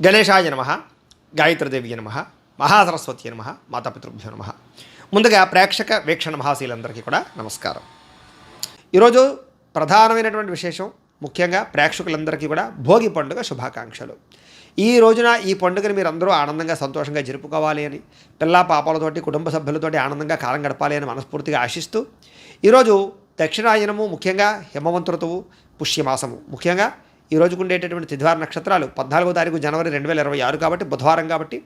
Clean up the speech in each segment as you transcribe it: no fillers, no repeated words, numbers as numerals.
గణేశాయ నమః, గాయత్రీదేవి నమః, మహాసరస్వతి నమః, మాతాపితృభ్యో నమః. ముందుగా ప్రేక్షక వీక్షణ మహాశీలందరికీ కూడా నమస్కారం. ఈరోజు ప్రధానమైనటువంటి విశేషం, ముఖ్యంగా ప్రేక్షకులందరికీ కూడా భోగి పండుగ శుభాకాంక్షలు. ఈ రోజున ఈ పండుగని మీరు అందరూ ఆనందంగా సంతోషంగా జరుపుకోవాలి అని, పిల్లా పాపాలతోటి కుటుంబ సభ్యులతోటి ఆనందంగా కాలం గడపాలి అని మనస్ఫూర్తిగా ఆశిస్తూ, ఈరోజు దక్షిణాయనము, ముఖ్యంగా హేమవంత ఋతువు, పుష్యమాసము, ముఖ్యంగా ఈ రోజుకు ఉండేటటువంటి తిథివార నక్షత్రాలు 14వ తారీఖు జనవరి 2026 కాబట్టి బుధవారం కాబట్టి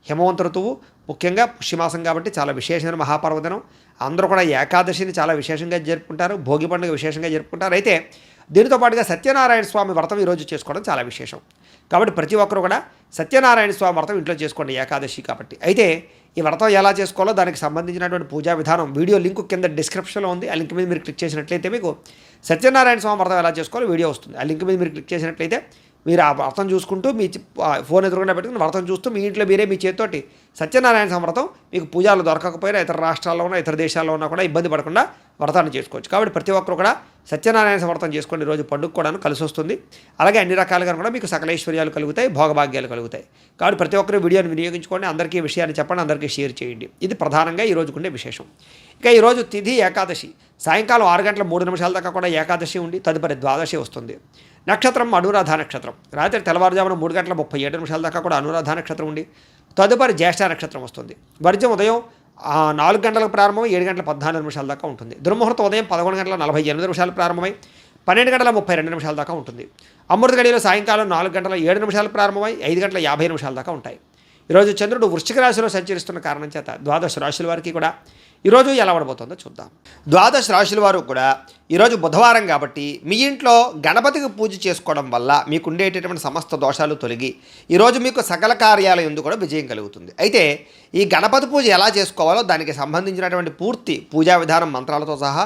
హేమవంత ఋతువు, ముఖ్యంగా పుష్యమాసం కాబట్టి చాలా విశేషమైన మహాపర్వదినం. అందరూ కూడా ఏకాదశిని చాలా విశేషంగా జరుపుకుంటారు, భోగి పండుగ విశేషంగా జరుపుకుంటారు. అయితే దీనితో పాటుగా సత్యనారాయణ స్వామి వ్రతం ఈరోజు చేసుకోవడం చాలా విశేషం. కాబట్టి ప్రతి ఒక్కరు కూడా సత్యనారాయణ స్వామి వ్రతం ఇంట్లో చేసుకోండి, ఏకాదశి కాబట్టి. అయితే ఈ వ్రతం ఎలా చేసుకోవాలో దానికి సంబంధించినటువంటి పూజా విధానం వీడియో లింక్ కింద డిస్క్రిప్షన్లో ఉంది. ఆ లింక్ మీద మీరు క్లిక్ చేసినట్లయితే మీకు సత్యనారాయణ స్వామి వ్రతం ఎలా చేసుకోవాలో వీడియో వస్తుంది. ఆ లింక్ మీద మీరు క్లిక్ చేసినట్లయితే మీరు ఆ వ్రతం చూసుకుంటూ మీ ఫోన్ ఎదురుకుండా పెట్టుకుని వ్రతం చూస్తూ మీ ఇంట్లో మీరే మీ చేతితోటి సత్యనారాయణ స్వామి వ్రతం మీకు పూజలు దొరకకపోయినా ఇతర రాష్ట్రాల్లో ఉన్న ఇతర దేశాల్లో ఉన్నా కూడా ఇబ్బంది పడకుండా వ్రతాన్ని చేసుకోవచ్చు. కాబట్టి ప్రతి ఒక్కరు కూడా సత్యనారాయణ స్వామి వ్రతం చేసుకోండి. ఈరోజు పండుగ కూడా కలిసి వస్తుంది. అలాగే అన్ని రకాలుగా కూడా మీకు సకలైశ్వర్యాలు కలుగుతాయి, భోగభాగ్యాలు కలుగుతాయి. కాబట్టి ప్రతి ఒక్కరు వీడియోని వినియోగించుకోండి, అందరికీ విషయాన్ని చెప్పండి, అందరికీ షేర్ చేయండి. ఇది ప్రధానంగా ఈ రోజుకుండే విశేషం. ఇక ఈరోజు తిథి ఏకాదశి, సాయంకాలం 6:03 దాకా కూడా ఏకాదశి ఉండి తదుపరి ద్వాదశి వస్తుంది. నక్షత్రం అనురాధ నక్షత్రం, రాత్రి తెల్లవారుజామున 3:37 దాకా కూడా అనురాధ నక్షత్రం ఉండి తదుపరి జ్యేష్ఠ నక్షత్రం వస్తుంది. వర్జం ఉదయం 4 గంటలకు ప్రారంభమై 7:14 దాకా ఉంటుంది. దుర్ముహూర్తం ఉదయం 11:48 ప్రారంభమై 12:32 దాకా ఉంటుంది. అమృత గడియలు సాయంకాలం 4:07 ప్రారంభమై 5:50 దాకా ఉంటాయి. ఈరోజు చంద్రుడు వృశ్చిక రాశిలో సంచరిస్తున్న కారణం చేత ద్వాదశ రాశుల వారికి కూడా ఈరోజు ఎలా ఉండబోతుందో చూద్దాం. ద్వాదశ రాశుల వారు కూడా ఈరోజు బుధవారం కాబట్టి మీ ఇంట్లో గణపతికి పూజ చేసుకోవడం వల్ల మీకు ఉండేటటువంటి సమస్త దోషాలు తొలగి ఈరోజు మీకు సకల కార్యాల యందు కూడా విజయం కలుగుతుంది. అయితే ఈ గణపతి పూజ ఎలా చేసుకోవాలో దానికి సంబంధించినటువంటి పూర్తి పూజా విధానం మంత్రాలతో సహా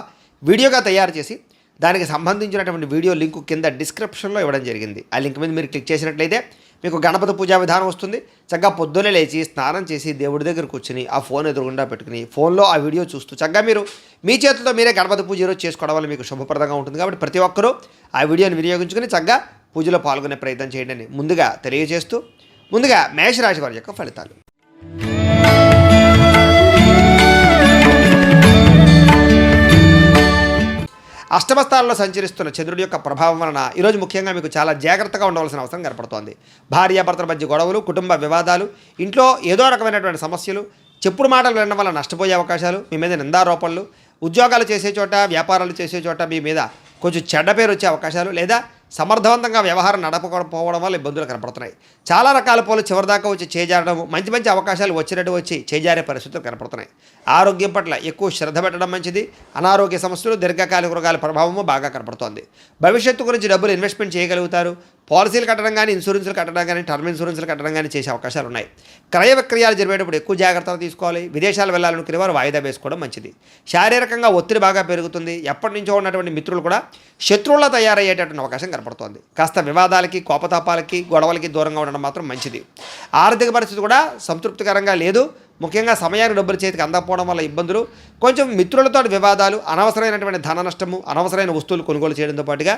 వీడియోగా తయారు చేసి దానికి సంబంధించినటువంటి వీడియో లింకు కింద డిస్క్రిప్షన్లో ఇవ్వడం జరిగింది. ఆ లింక్ మీద మీరు క్లిక్ చేసినట్లయితే మీకు గణపతి పూజా విధానం వస్తుంది. చక్కగా పొద్దున్నే లేచి స్నానం చేసి దేవుడి దగ్గర కూర్చుని ఆ ఫోన్ ఎదురుగుండా పెట్టుకుని ఫోన్లో ఆ వీడియో చూస్తూ చక్కగా మీరు మీ చేతులతో మీరే గణపతి పూజ ఈరోజు చేసుకోవడం వల్ల మీకు శుభప్రదంగా ఉంటుంది. కాబట్టి ప్రతి ఒక్కరూ ఆ వీడియోని వినియోగించుకుని చక్కగా పూజలో పాల్గొనే ప్రయత్నం చేయండి అని ముందుగా తెలియజేస్తూ, ముందుగా మేషరాశి వారి యొక్క ఫలితాలు. అష్టమ స్థానంలో సంచరిస్తున్న చంద్రుడి యొక్క ప్రభావం వలన ఈరోజు ముఖ్యంగా మీకు చాలా జాగ్రత్తగా ఉండవలసిన అవసరం కనపడుతోంది. భార్యాభర్తల మధ్య గొడవలు, కుటుంబ వివాదాలు, ఇంట్లో ఏదో రకమైనటువంటి సమస్యలు, చెప్పుడు మాటలు వినడం వల్ల నష్టపోయే అవకాశాలు, మీ మీద నిందారోపణలు, ఉద్యోగాలు చేసే చోట, వ్యాపారాలు చేసే చోట మీ మీద కొంచెం చెడ్డ పేరు వచ్చే అవకాశాలు, లేదా సమర్థవంతంగా వ్యవహారం నడపకపోవడం వల్ల ఇబ్బందులు కనపడుతున్నాయి. చాలా రకాల పూలు చివరిదాకా వచ్చి చేజారడం, మంచి మంచి అవకాశాలు వచ్చినట్టు వచ్చి చేజారే పరిస్థితులు కనపడుతున్నాయి. ఆరోగ్యం పట్ల ఎక్కువ శ్రద్ధ పెట్టడం మంచిది. అనారోగ్య సమస్యలు, దీర్ఘకాలిక రోగాల ప్రభావము బాగా కనపడుతోంది. భవిష్యత్తు గురించి డబ్బులు ఇన్వెస్ట్మెంట్ చేయగలుగుతారు. పాలసీలు కట్టడం కానీ, ఇన్సూరెన్స్లు కట్టడం కానీ, టర్మ్ ఇన్సూరెన్స్లు కట్టడం కానీ చేసే అవకాశాలు ఉన్నాయి. క్రయ విక్రయాలు జరిగేటప్పుడు ఎక్కువ జాగ్రత్తలు తీసుకోవాలి. విదేశాలు వెళ్ళాలనుకునే వారు వాయిదా వేసుకోవడం మంచిది. శారీరకంగా ఒత్తిడి బాగా పెరుగుతుంది. ఎప్పటి నుంచో ఉన్నటువంటి మిత్రులు కూడా శత్రువులా తయారయ్యేటటువంటి అవకాశం కనపడుతోంది. కాస్త వివాదాలకి, కోపతాపాలకి, గొడవలకి దూరంగా ఉండడం మాత్రం మంచిది. ఆర్థిక పరిస్థితి కూడా సంతృప్తికరంగా లేదు. ముఖ్యంగా సమయానికి డబ్బులు చేతికి అందకపోవడం వల్ల ఇబ్బందులు, కొంచెం మిత్రులతో వివాదాలు, అనవసరమైనటువంటి ధన నష్టము, అనవసరమైన వస్తువులు కొనుగోలు చేయడంతో పాటుగా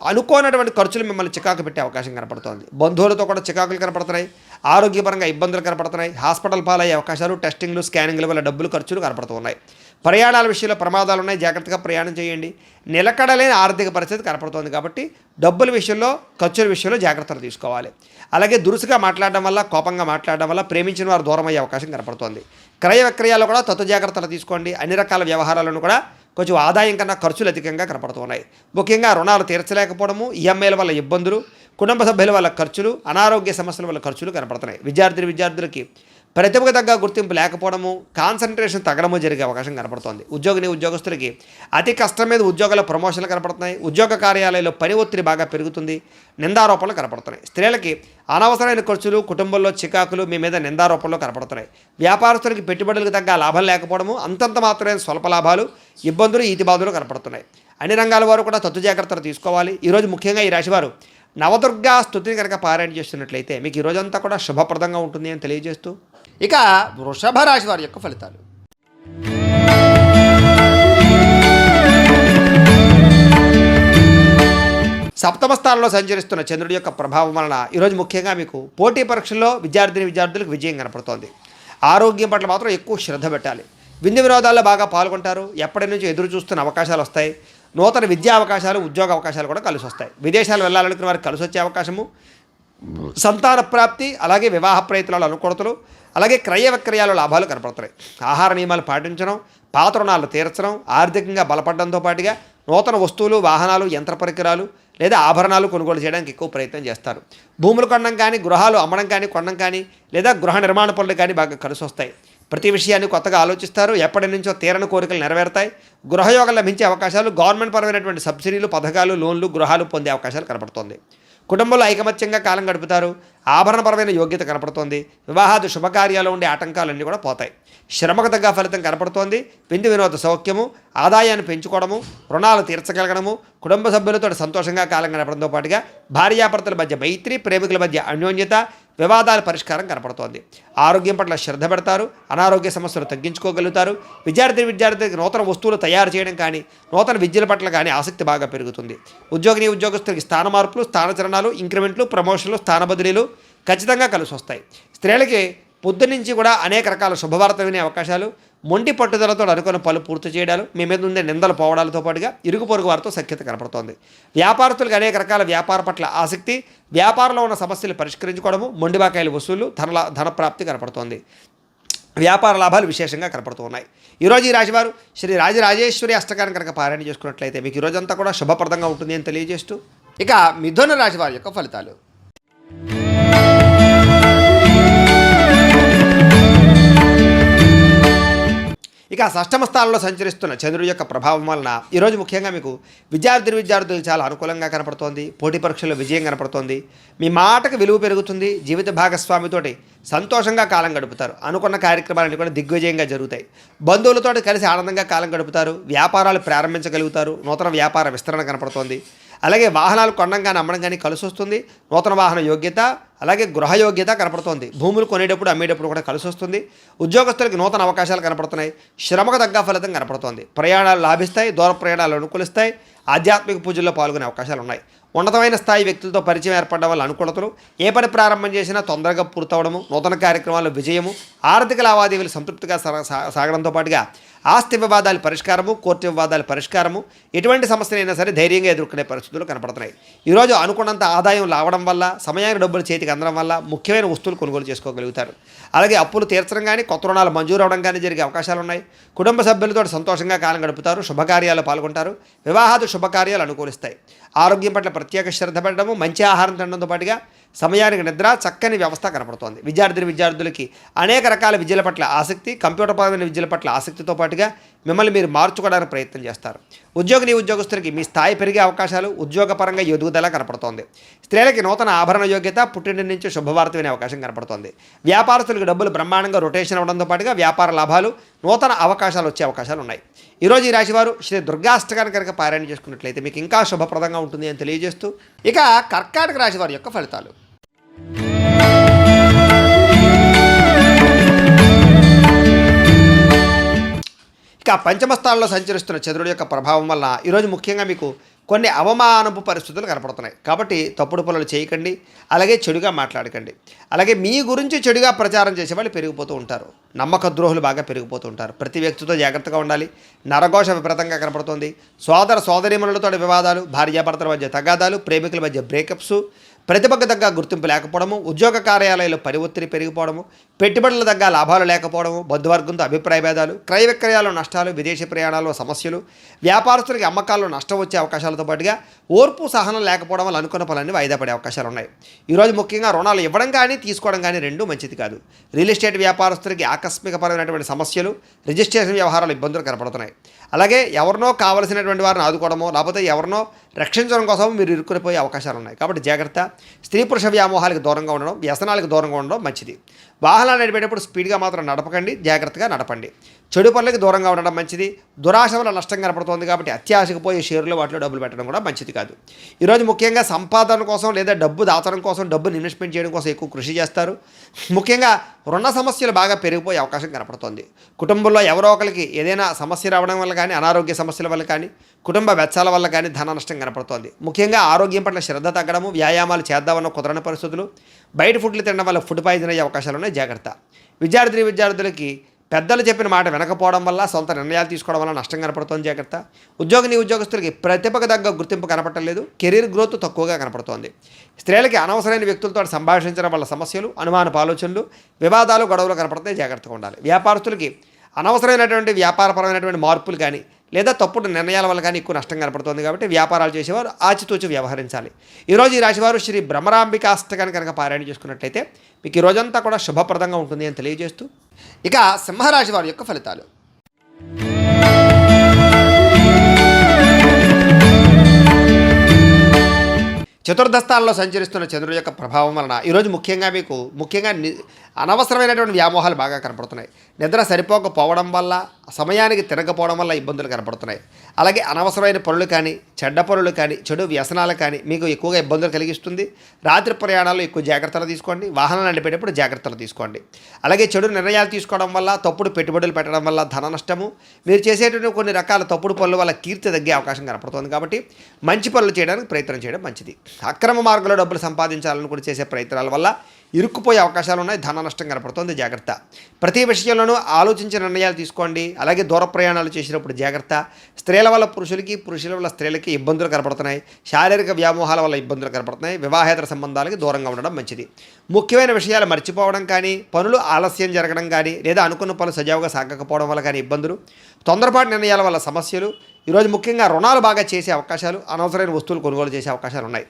అనుకోనటువంటి ఖర్చులు మిమ్మల్ని చికాకు పెట్టే అవకాశం కనపడుతోంది. బంధువులతో కూడా చికాకులు కనపడుతున్నాయి. ఆరోగ్యపరంగా ఇబ్బందులు కనపడుతున్నాయి. హాస్పిటల్ పాలయ్యే అవకాశాలు, టెస్టింగ్లు, స్కానింగ్ల వల్ల డబ్బులు ఖర్చులు కనపడుతూ ఉన్నాయి. ప్రయాణాల విషయంలో ప్రమాదాలు ఉన్నాయి, జాగ్రత్తగా ప్రయాణం చేయండి. నిలకడలేని ఆర్థిక పరిస్థితి కనపడుతోంది కాబట్టి డబ్బుల విషయంలో, ఖర్చుల విషయంలో జాగ్రత్తలు తీసుకోవాలి. అలాగే దురుసుగా మాట్లాడడం వల్ల, కోపంగా మాట్లాడడం వల్ల ప్రేమించిన వారు దూరం అయ్యే అవకాశం కనపడుతోంది. క్రయ విక్రయాల్లో కూడా తత్వ జాగ్రత్తలు తీసుకోండి. అన్ని రకాల వ్యవహారాలను కూడా కొంచెం ఆదాయం కన్నా ఖర్చులు అధికంగా కనపడుతున్నాయి. ముఖ్యంగా రుణాలు తీర్చలేకపోవడము, ఈఎంఐల వల్ల ఇబ్బందులు, కుటుంబ సభ్యుల వల్ల ఖర్చులు, అనారోగ్య సమస్యల వల్ల ఖర్చులు కనపడుతున్నాయి. విద్యార్థులకి ప్రతిభకు తగ్గ గుర్తింపు లేకపోవడము, కాన్సన్ట్రేషన్ తగ్గడము జరిగే అవకాశం కనపడుతోంది. ఉద్యోగస్తులకి అతి కష్టం మీద ఉద్యోగాల ప్రమోషన్లు కనపడుతున్నాయి. ఉద్యోగ కార్యాలయంలో పని ఒత్తిడి బాగా పెరుగుతుంది. నిందారోపణలు కనపడుతున్నాయి. స్త్రీలకి అనవసరమైన ఖర్చులు, కుటుంబంలో చికాకులు, మీ మీద నిందారోపణలు కనపడుతున్నాయి. వ్యాపారస్తులకి పెట్టుబడులకు తగ్గ లాభం లేకపోవడము, అంతంత మాత్రమే స్వల్ప లాభాలు, ఇబ్బందులు, ఈతిబాధలు కనపడుతున్నాయి. అన్ని రంగాల వారు కూడా తత్వ జాగ్రత్తలు తీసుకోవాలి. ఈరోజు ముఖ్యంగా ఈ రాశివారు నవదుర్గా స్తుతిని కనుక పారాయణ చేస్తున్నట్లయితే మీకు ఈ రోజంతా కూడా శుభప్రదంగా ఉంటుంది అని తెలియజేస్తూ, ఇక వృషభ రాశి వారి యొక్క ఫలితాలు. సప్తమ స్థానంలో సంచరిస్తున్న చంద్రుడి యొక్క ప్రభావం వలన ఈరోజు ముఖ్యంగా మీకు పోటీ పరీక్షల్లో విద్యార్థులకు విజయం కనపడుతోంది. ఆరోగ్యం పట్ల మాత్రం ఎక్కువ శ్రద్ధ పెట్టాలి. విందు వినోదాల్లో బాగా పాల్గొంటారు. ఎప్పటి నుంచి ఎదురు చూస్తున్న అవకాశాలు వస్తాయి. నూతన విద్యా అవకాశాలు, ఉద్యోగ అవకాశాలు కూడా కలిసి వస్తాయి. విదేశాలు వెళ్ళాలనుకున్న వారికి కలిసి వచ్చే అవకాశము, సంతాన ప్రాప్తి, అలాగే వివాహ ప్రయత్నాలు అనుకూలతలు, అలాగే క్రయ విక్రయాల లాభాలు కనపడుతున్నాయి. ఆహార నియమాలు పాటించడం, పాత రుణాలు తీర్చడం, ఆర్థికంగా బలపడడంతో పాటుగా నూతన వస్తువులు, వాహనాలు, యంత్ర పరికరాలు లేదా ఆభరణాలు కొనుగోలు చేయడానికి ఎక్కువ ప్రయత్నం చేస్తారు. భూములు కొనడం కానీ, గృహాలు అమ్మడం కానీ, కొనడం కానీ లేదా గృహ నిర్మాణ పనులు కానీ బాగా కలిసి వస్తాయి. ప్రతి విషయాన్ని కొత్తగా ఆలోచిస్తారు. ఎప్పటి నుంచో తీరని కోరికలు నెరవేరుతాయి. గృహయోగం లభించే అవకాశాలు, గవర్నమెంట్ పరమైనటువంటి సబ్సిడీలు, పథకాలు, లోన్లు, గృహాలు పొందే అవకాశాలు కనపడుతుంది. కుటుంబంలో ఐకమత్యంగా కాలం గడుపుతారు. ఆభరణపరమైన యోగ్యత కనపడుతోంది. వివాహాది శుభకార్యాలు ఉండే ఆటంకాలన్నీ కూడా పోతాయి. శ్రమకు తగ్గ ఫలితం కనపడుతోంది. విందు వినోద సౌఖ్యము, ఆదాయాన్ని పెంచుకోవడము, రుణాలు తీర్చగలగడము, కుటుంబ సభ్యులతో సంతోషంగా కాలం గడపడంతో పాటుగా భార్యాభర్తల మధ్య మైత్రి, ప్రేమికుల మధ్య అన్యోన్యత, వివాదాల పరిష్కారం కనపడుతోంది. ఆరోగ్యం పట్ల శ్రద్ధ పెడతారు. అనారోగ్య సమస్యలు తగ్గించుకోగలుగుతారు. విద్యార్థికి నూతన వస్తువులు తయారు చేయడం కానీ, నూతన విద్యల పట్ల కానీ ఆసక్తి బాగా పెరుగుతుంది. ఉద్యోగస్తులకి స్థాన మార్పులు, స్థానచలనాలు, ఇంక్రిమెంట్లు, ప్రమోషన్లు, స్థాన బదిలీలు ఖచ్చితంగా కలిసి వస్తాయి. స్త్రీలకి పొద్దునుంచి కూడా అనేక రకాల శుభవార్త వినే అవకాశాలు, మొండి పట్టుదలతో అనుకున్న పనులు పూర్తి చేయడాలు, మీ మీద ఉండే నిందలు పోవడాలతో పాటుగా ఇరుగు పొరుగు వారితో సఖ్యత కనపడుతోంది. వ్యాపారస్తులకు అనేక రకాల వ్యాపార పట్ల ఆసక్తి, వ్యాపారంలో ఉన్న సమస్యలు పరిష్కరించుకోవడము, మొండిబాకాయల వసూళ్లు, ధనప్రాప్తి కనపడుతోంది. వ్యాపార లాభాలు విశేషంగా కనపడుతూ ఉన్నాయి. ఈరోజు ఈ రాశివారు శ్రీ రాజరాజేశ్వరి అష్టకాన్ని కనుక పారాయణ చేసుకున్నట్లయితే మీకు ఈరోజంతా కూడా శుభప్రదంగా ఉంటుంది అని తెలియజేస్తూ, ఇక మిథున రాశి వారి యొక్క ఫలితాలు. ఇక షష్టమ స్థానంలో సంచరిస్తున్న చంద్రుడి యొక్క ప్రభావం వలన ఈరోజు ముఖ్యంగా మీకు విద్యార్థులు చాలా అనుకూలంగా కనపడుతోంది. పోటీ పరీక్షల్లో విజయం కనపడుతోంది. మీ మాటకు విలువ పెరుగుతుంది. జీవిత భాగస్వామితోటి సంతోషంగా కాలం గడుపుతారు. అనుకున్న కార్యక్రమాలన్నీ కూడా దిగ్విజయంగా జరుగుతాయి. బంధువులతో కలిసి ఆనందంగా కాలం గడుపుతారు. వ్యాపారాలు ప్రారంభించగలుగుతారు. నూతన వ్యాపార విస్తరణ కనపడుతోంది. అలాగే వాహనాలు కొనడం కానీ, అమ్మడం కానీ కలిసి వస్తుంది. నూతన వాహన యోగ్యత, అలాగే గృహ యోగ్యత కనపడుతోంది. భూములు కొనేటప్పుడు, అమ్మేటప్పుడు కూడా కలిసి వస్తుంది. ఉద్యోగస్తులకి నూతన అవకాశాలు కనపడుతున్నాయి. శ్రమకు తగ్గ ఫలితం కనపడుతోంది. ప్రయాణాలు లాభిస్తాయి. దూర ప్రయాణాలు అనుకూలిస్తాయి. ఆధ్యాత్మిక పూజల్లో పాల్గొనే అవకాశాలు ఉన్నాయి. ఉన్నతమైన స్థాయి వ్యక్తులతో పరిచయం ఏర్పడడం వల్ల అనుకూలతలు, ఏ పని ప్రారంభం చేసినా తొందరగా పూర్తవడము, నూతన కార్యక్రమాల్లో విజయము, ఆర్థిక లావాదేవీలు సంతృప్తిగా సాగడంతో పాటుగా ఆస్తి వివాదాల పరిష్కారము, కోర్టు వివాదాల పరిష్కారము, ఎటువంటి సమస్యలైనా సరే ధైర్యంగా ఎదుర్కొనే పరిస్థితులు కనపడుతున్నాయి. ఈరోజు అనుకున్నంత ఆదాయం రావడం వల్ల, సమయానికి డబ్బులు చేతికి అందడం వల్ల ముఖ్యమైన వస్తువులు కొనుగోలు చేసుకోగలుగుతారు. అలాగే అప్పులు తీర్చడం కానీ, కొత్త రుణాలు మంజూరు అవడం కానీ జరిగే అవకాశాలు ఉన్నాయి. కుటుంబ సభ్యులతో సంతోషంగా కాలం గడుపుతారు. శుభకార్యాలు పాల్గొంటారు. వివాహాది శుభకార్యాలు అనుకూలిస్తాయి. ఆరోగ్యం పట్ల ప్రత్యేక శ్రద్ధ పెట్టడము, మంచి ఆహారం తినడంతో పాటుగా సమయానికి నిద్ర, చక్కని వ్యవస్థ కనపడుతోంది. విద్యార్థులకి అనేక రకాల విద్యల పట్ల ఆసక్తి, కంప్యూటర్ పరమైన విద్యల పట్ల ఆసక్తితో పాటుగా మిమ్మల్ని మీరు మార్చుకోవడానికి ప్రయత్నం చేస్తారు. ఉద్యోగస్తులకి మీ స్థాయి పెరిగే అవకాశాలు, ఉద్యోగపరంగా ఎదుగుదల కనపడుతోంది. స్త్రీలకి నూతన ఆభరణ యోగ్యత, పుట్టింటి నుంచి శుభవార్త వినే అవకాశం కనపడుతోంది. వ్యాపారస్తులకు డబ్బులు బ్రహ్మాండంగా రొటేషన్ అవ్వడంతో పాటుగా వ్యాపార లాభాలు, నూతన అవకాశాలు వచ్చే అవకాశాలు ఉన్నాయి. ఈరోజు ఈ రాశివారు శ్రీ దుర్గాష్టకాన్ని కనుక పారాయణ చేసుకున్నట్లయితే మీకు ఇంకా శుభప్రదంగా ఉంటుంది అని తెలియజేస్తూ, ఇక కర్కాటక రాశి వారి యొక్క ఫలితాలు. ఇక పంచమ స్థానంలో సంచరిస్తున్న చంద్రుడి యొక్క ప్రభావం వల్ల ఈరోజు ముఖ్యంగా మీకు కొన్ని అవమానపు పరిస్థితులు కనపడుతున్నాయి. కాబట్టి తప్పుడు పనులు చేయకండి. అలాగే చెడుగా మాట్లాడకండి. అలాగే మీ గురించి చెడుగా ప్రచారం చేసే వాళ్ళు పెరిగిపోతూ ఉంటారు. నమ్మక ద్రోహులు బాగా పెరిగిపోతూ ఉంటారు. ప్రతి వ్యక్తితో జాగ్రత్తగా ఉండాలి. నరఘోష విపరీతంగా కనపడుతుంది. సోదరీమణులతో వివాదాలు, భార్యాభర్తల మధ్య తగాదాలు, ప్రేమికుల మధ్య బ్రేకప్స్, ప్రతిభకు తగ్గ గుర్తింపు లేకపోవడము, ఉద్యోగ కార్యాలయాల్లో పని ఒత్తిడి పెరిగిపోవడము, పెట్టుబడుల తగ్గ లాభాలు లేకపోవడము, బంధువర్గంతో అభిప్రాయ భేదాలు, క్రయ విక్రయాల్లో నష్టాలు, విదేశీ ప్రయాణాల్లో సమస్యలు, వ్యాపారస్తులకి అమ్మకాల్లో నష్టం వచ్చే అవకాశాలతో పాటుగా ఓర్పు సహనం లేకపోవడం వల్ల అనుకున్న పనులన్నీ వాయిదా పడే అవకాశాలు ఉన్నాయి. ఈరోజు ముఖ్యంగా రుణాలు ఇవ్వడం కానీ, తీసుకోవడం కానీ రెండూ మంచిది కాదు. రియల్ ఎస్టేట్ వ్యాపారస్తులకి ఆకస్మికపరమైనటువంటి సమస్యలు, రిజిస్ట్రేషన్ వ్యవహారాలు ఇబ్బందులు కనపడుతున్నాయి. అలాగే ఎవరినో కావలసినటువంటి వారిని ఆదుకోవడమో, లేకపోతే ఎవరినో రక్షించడం కోసం మీరు ఇరుక్కునిపోయే అవకాశాలు ఉన్నాయి. కాబట్టి జాగ్రత్త. స్త్రీ పురుష వ్యామోహాలకు దూరంగా ఉండడం, వ్యసనాలకు దూరంగా ఉండడం మంచిది. వాహనాలు నడిపేటప్పుడు స్పీడ్గా మాత్రం నడపకండి. జాగ్రత్తగా నడపండి. చెడు పనులకు దూరంగా ఉండడం మంచిది. దురాశ వల్ల నష్టం కనపడుతుంది కాబట్టి అత్యాశకు పోయి షేర్లు వాటిలో డబ్బులు పెట్టడం కూడా మంచిది కాదు. ఈరోజు ముఖ్యంగా సంపాదన కోసం లేదా డబ్బు దాచడం కోసం, డబ్బుని ఇన్వెస్ట్మెంట్ చేయడం కోసం ఎక్కువ కృషి చేస్తారు. ముఖ్యంగా రుణ సమస్యలు బాగా పెరిగిపోయే అవకాశం కనపడుతుంది. కుటుంబంలో ఎవరో ఒకరికి ఏదైనా సమస్య రావడం వల్ల కానీ, అనారోగ్య సమస్యల వల్ల కానీ, కుటుంబ వెచ్చాల వల్ల కానీ ధన నష్టం కనపడుతోంది. ముఖ్యంగా ఆరోగ్యం పట్ల శ్రద్ధ తగ్గడము, వ్యాయామాలు చేద్దామన్న కుదరని పరిస్థితులు, బయట ఫుడ్లు తినడం వల్ల ఫుడ్ పాయిజన్ అయ్యే అవకాశాలు ఉన్నాయి, జాగ్రత్త. విద్యార్థులకి పెద్దలు చెప్పిన మాట వినకపోవడం వల్ల సొంత నిర్ణయాలు తీసుకోవడం వల్ల నష్టం కనపడుతోంది, జాగ్రత్త. ఉద్యోగస్తులకి ప్రతిభకు తగ్గ గుర్తింపు కనపడలేదు, కెరీర్ గ్రోత్ తక్కువగా కనపడుతోంది. స్త్రీలకి అనవసరమైన వ్యక్తులతో సంభాషించడం వల్ల సమస్యలు, అనుమానపు ఆలోచనలు, వివాదాలు, గొడవలు కనపడతాయి, జాగ్రత్తగా ఉండాలి. వ్యాపారస్తులకి అనవసరమైనటువంటి వ్యాపారపరమైనటువంటి మార్పులు కానీ లేదా తప్పుడు నిర్ణయాల వల్ల కానీ ఎక్కువ నష్టం కనపడుతుంది, కాబట్టి వ్యాపారాలు చేసేవారు ఆచితూచి వ్యవహరించాలి. ఈరోజు ఈ రాశివారు శ్రీ భ్రమరాంబికాష్టకాన్ని కనుక పారాయణ చేసుకున్నట్లయితే మీకు ఈ రోజంతా కూడా శుభప్రదంగా ఉంటుంది అని తెలియజేస్తూ, ఇక సింహరాశి వారి యొక్క ఫలితాలు. చతుర్థ స్థానంలో సంచరిస్తున్న చంద్రుడి యొక్క ప్రభావం వలన ఈరోజు ముఖ్యంగా అనవసరమైనటువంటి వ్యామోహాలు బాగా కనపడుతున్నాయి. నిద్ర సరిపోకపోవడం వల్ల, సమయానికి తిరగకపోవడం వల్ల ఇబ్బందులు కనపడుతున్నాయి. అలాగే అనవసరమైన పనులు కానీ, చెడ్డ పనులు కానీ, చెడు వ్యసనాలు కానీ మీకు ఎక్కువగా ఇబ్బందులు కలిగిస్తుంది. రాత్రి ప్రయాణాల్లో ఎక్కువ జాగ్రత్తలు తీసుకోండి. వాహనాలు నడిపేటప్పుడు జాగ్రత్తలు తీసుకోండి. అలాగే చెడు నిర్ణయాలు తీసుకోవడం వల్ల, తప్పుడు పెట్టుబడులు పెట్టడం వల్ల ధన నష్టము, మీరు చేసేటువంటి కొన్ని రకాల తప్పుడు పనుల వల్ల కీర్తి తగ్గే అవకాశం కనపడుతుంది. కాబట్టి మంచి పనులు చేయడానికి ప్రయత్నం చేయడం మంచిది. అక్రమ మార్గంలో డబ్బులు సంపాదించాలని చేసే ప్రయత్నాల వల్ల ఇరుక్కుపోయే అవకాశాలు ఉన్నాయి, ధన నష్టం కనపడుతుంది, జాగ్రత్త. ప్రతి విషయంలోనూ ఆలోచించిన నిర్ణయాలు తీసుకోండి. అలాగే దూర ప్రయాణాలు చేసినప్పుడు జాగ్రత్త. స్త్రీల వల్ల పురుషుల వల్ల స్త్రీలకి ఇబ్బందులు కనపడుతున్నాయి. శారీరక వ్యామోహాల వల్ల ఇబ్బందులు కనపడుతున్నాయి. వివాహేతర సంబంధాలకి దూరంగా ఉండడం మంచిది. ముఖ్యమైన విషయాలు మర్చిపోవడం కానీ, పనులు ఆలస్యం జరగడం కానీ, లేదా అనుకున్న పనులు సజావుగా సాగకపోవడం వల్ల కానీ ఇబ్బందులు, తొందరపాటు నిర్ణయాల వల్ల సమస్యలు. ఈరోజు ముఖ్యంగా రుణాలు బాగా చేసే అవకాశాలు, అనవసరమైన వస్తువులు కొనుగోలు చేసే అవకాశాలు ఉన్నాయి.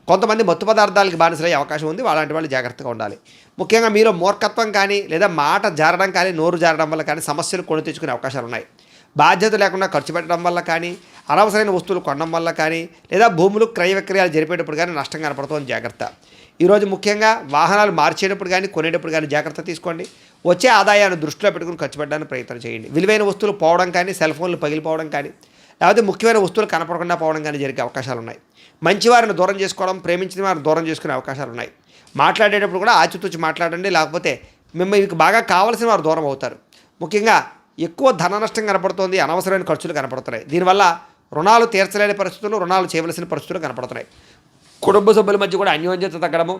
కొంతమంది మత్తు పదార్థాలకి బానిసలయ్యే అవకాశం ఉంది, అలాంటి వాళ్ళు జాగ్రత్తగా ఉండాలి. ముఖ్యంగా మీరు మూర్ఖత్వం కానీ, లేదా మాట జారడం కానీ, నోరు జారడం వల్ల కానీ సమస్యలు కొని తెచ్చుకునే అవకాశాలు ఉన్నాయి. బాధ్యత లేకుండా ఖర్చు పెట్టడం వల్ల కానీ, అనవసరమైన వస్తువులు కొనడం వల్ల కానీ, లేదా భూములు క్రయ విక్రయాలు జరిపేటప్పుడు కానీ నష్టం కనపడుతుంది, జాగ్రత్త. ఈరోజు ముఖ్యంగా వాహనాలు మార్చేటప్పుడు కానీ, కొనేటప్పుడు కానీ జాగ్రత్త తీసుకోండి. వచ్చే ఆదాయాన్ని దృష్టిలో పెట్టుకుని ఖర్చు పెట్టడానికి ప్రయత్నం చేయండి. విలువైన వస్తువులు పోవడం కానీ, సెల్ ఫోన్లు పగిలిపోవడం కానీ, లేకపోతే ముఖ్యమైన వస్తువులు కనపడకుండా పోవడం కానీ జరిగే అవకాశాలు ఉన్నాయి. మంచివారిని దూరం చేసుకోవడం, ప్రేమించిన వారిని దూరం చేసుకునే అవకాశాలు ఉన్నాయి. మాట్లాడేటప్పుడు కూడా ఆచితూచి మాట్లాడండి, లేకపోతే మీకు బాగా కావాల్సిన వారు దూరం అవుతారు. ముఖ్యంగా ఎక్కువ ధన నష్టం కనపడుతుంది, అనవసరమైన ఖర్చులు కనపడుతున్నాయి. దీనివల్ల రుణాలు తీర్చలేని పరిస్థితులు, రుణాలు చేయవలసిన పరిస్థితులు కనపడుతున్నాయి. కుటుంబ సభ్యుల మధ్య కూడా అన్యోన్యత తగ్గడము,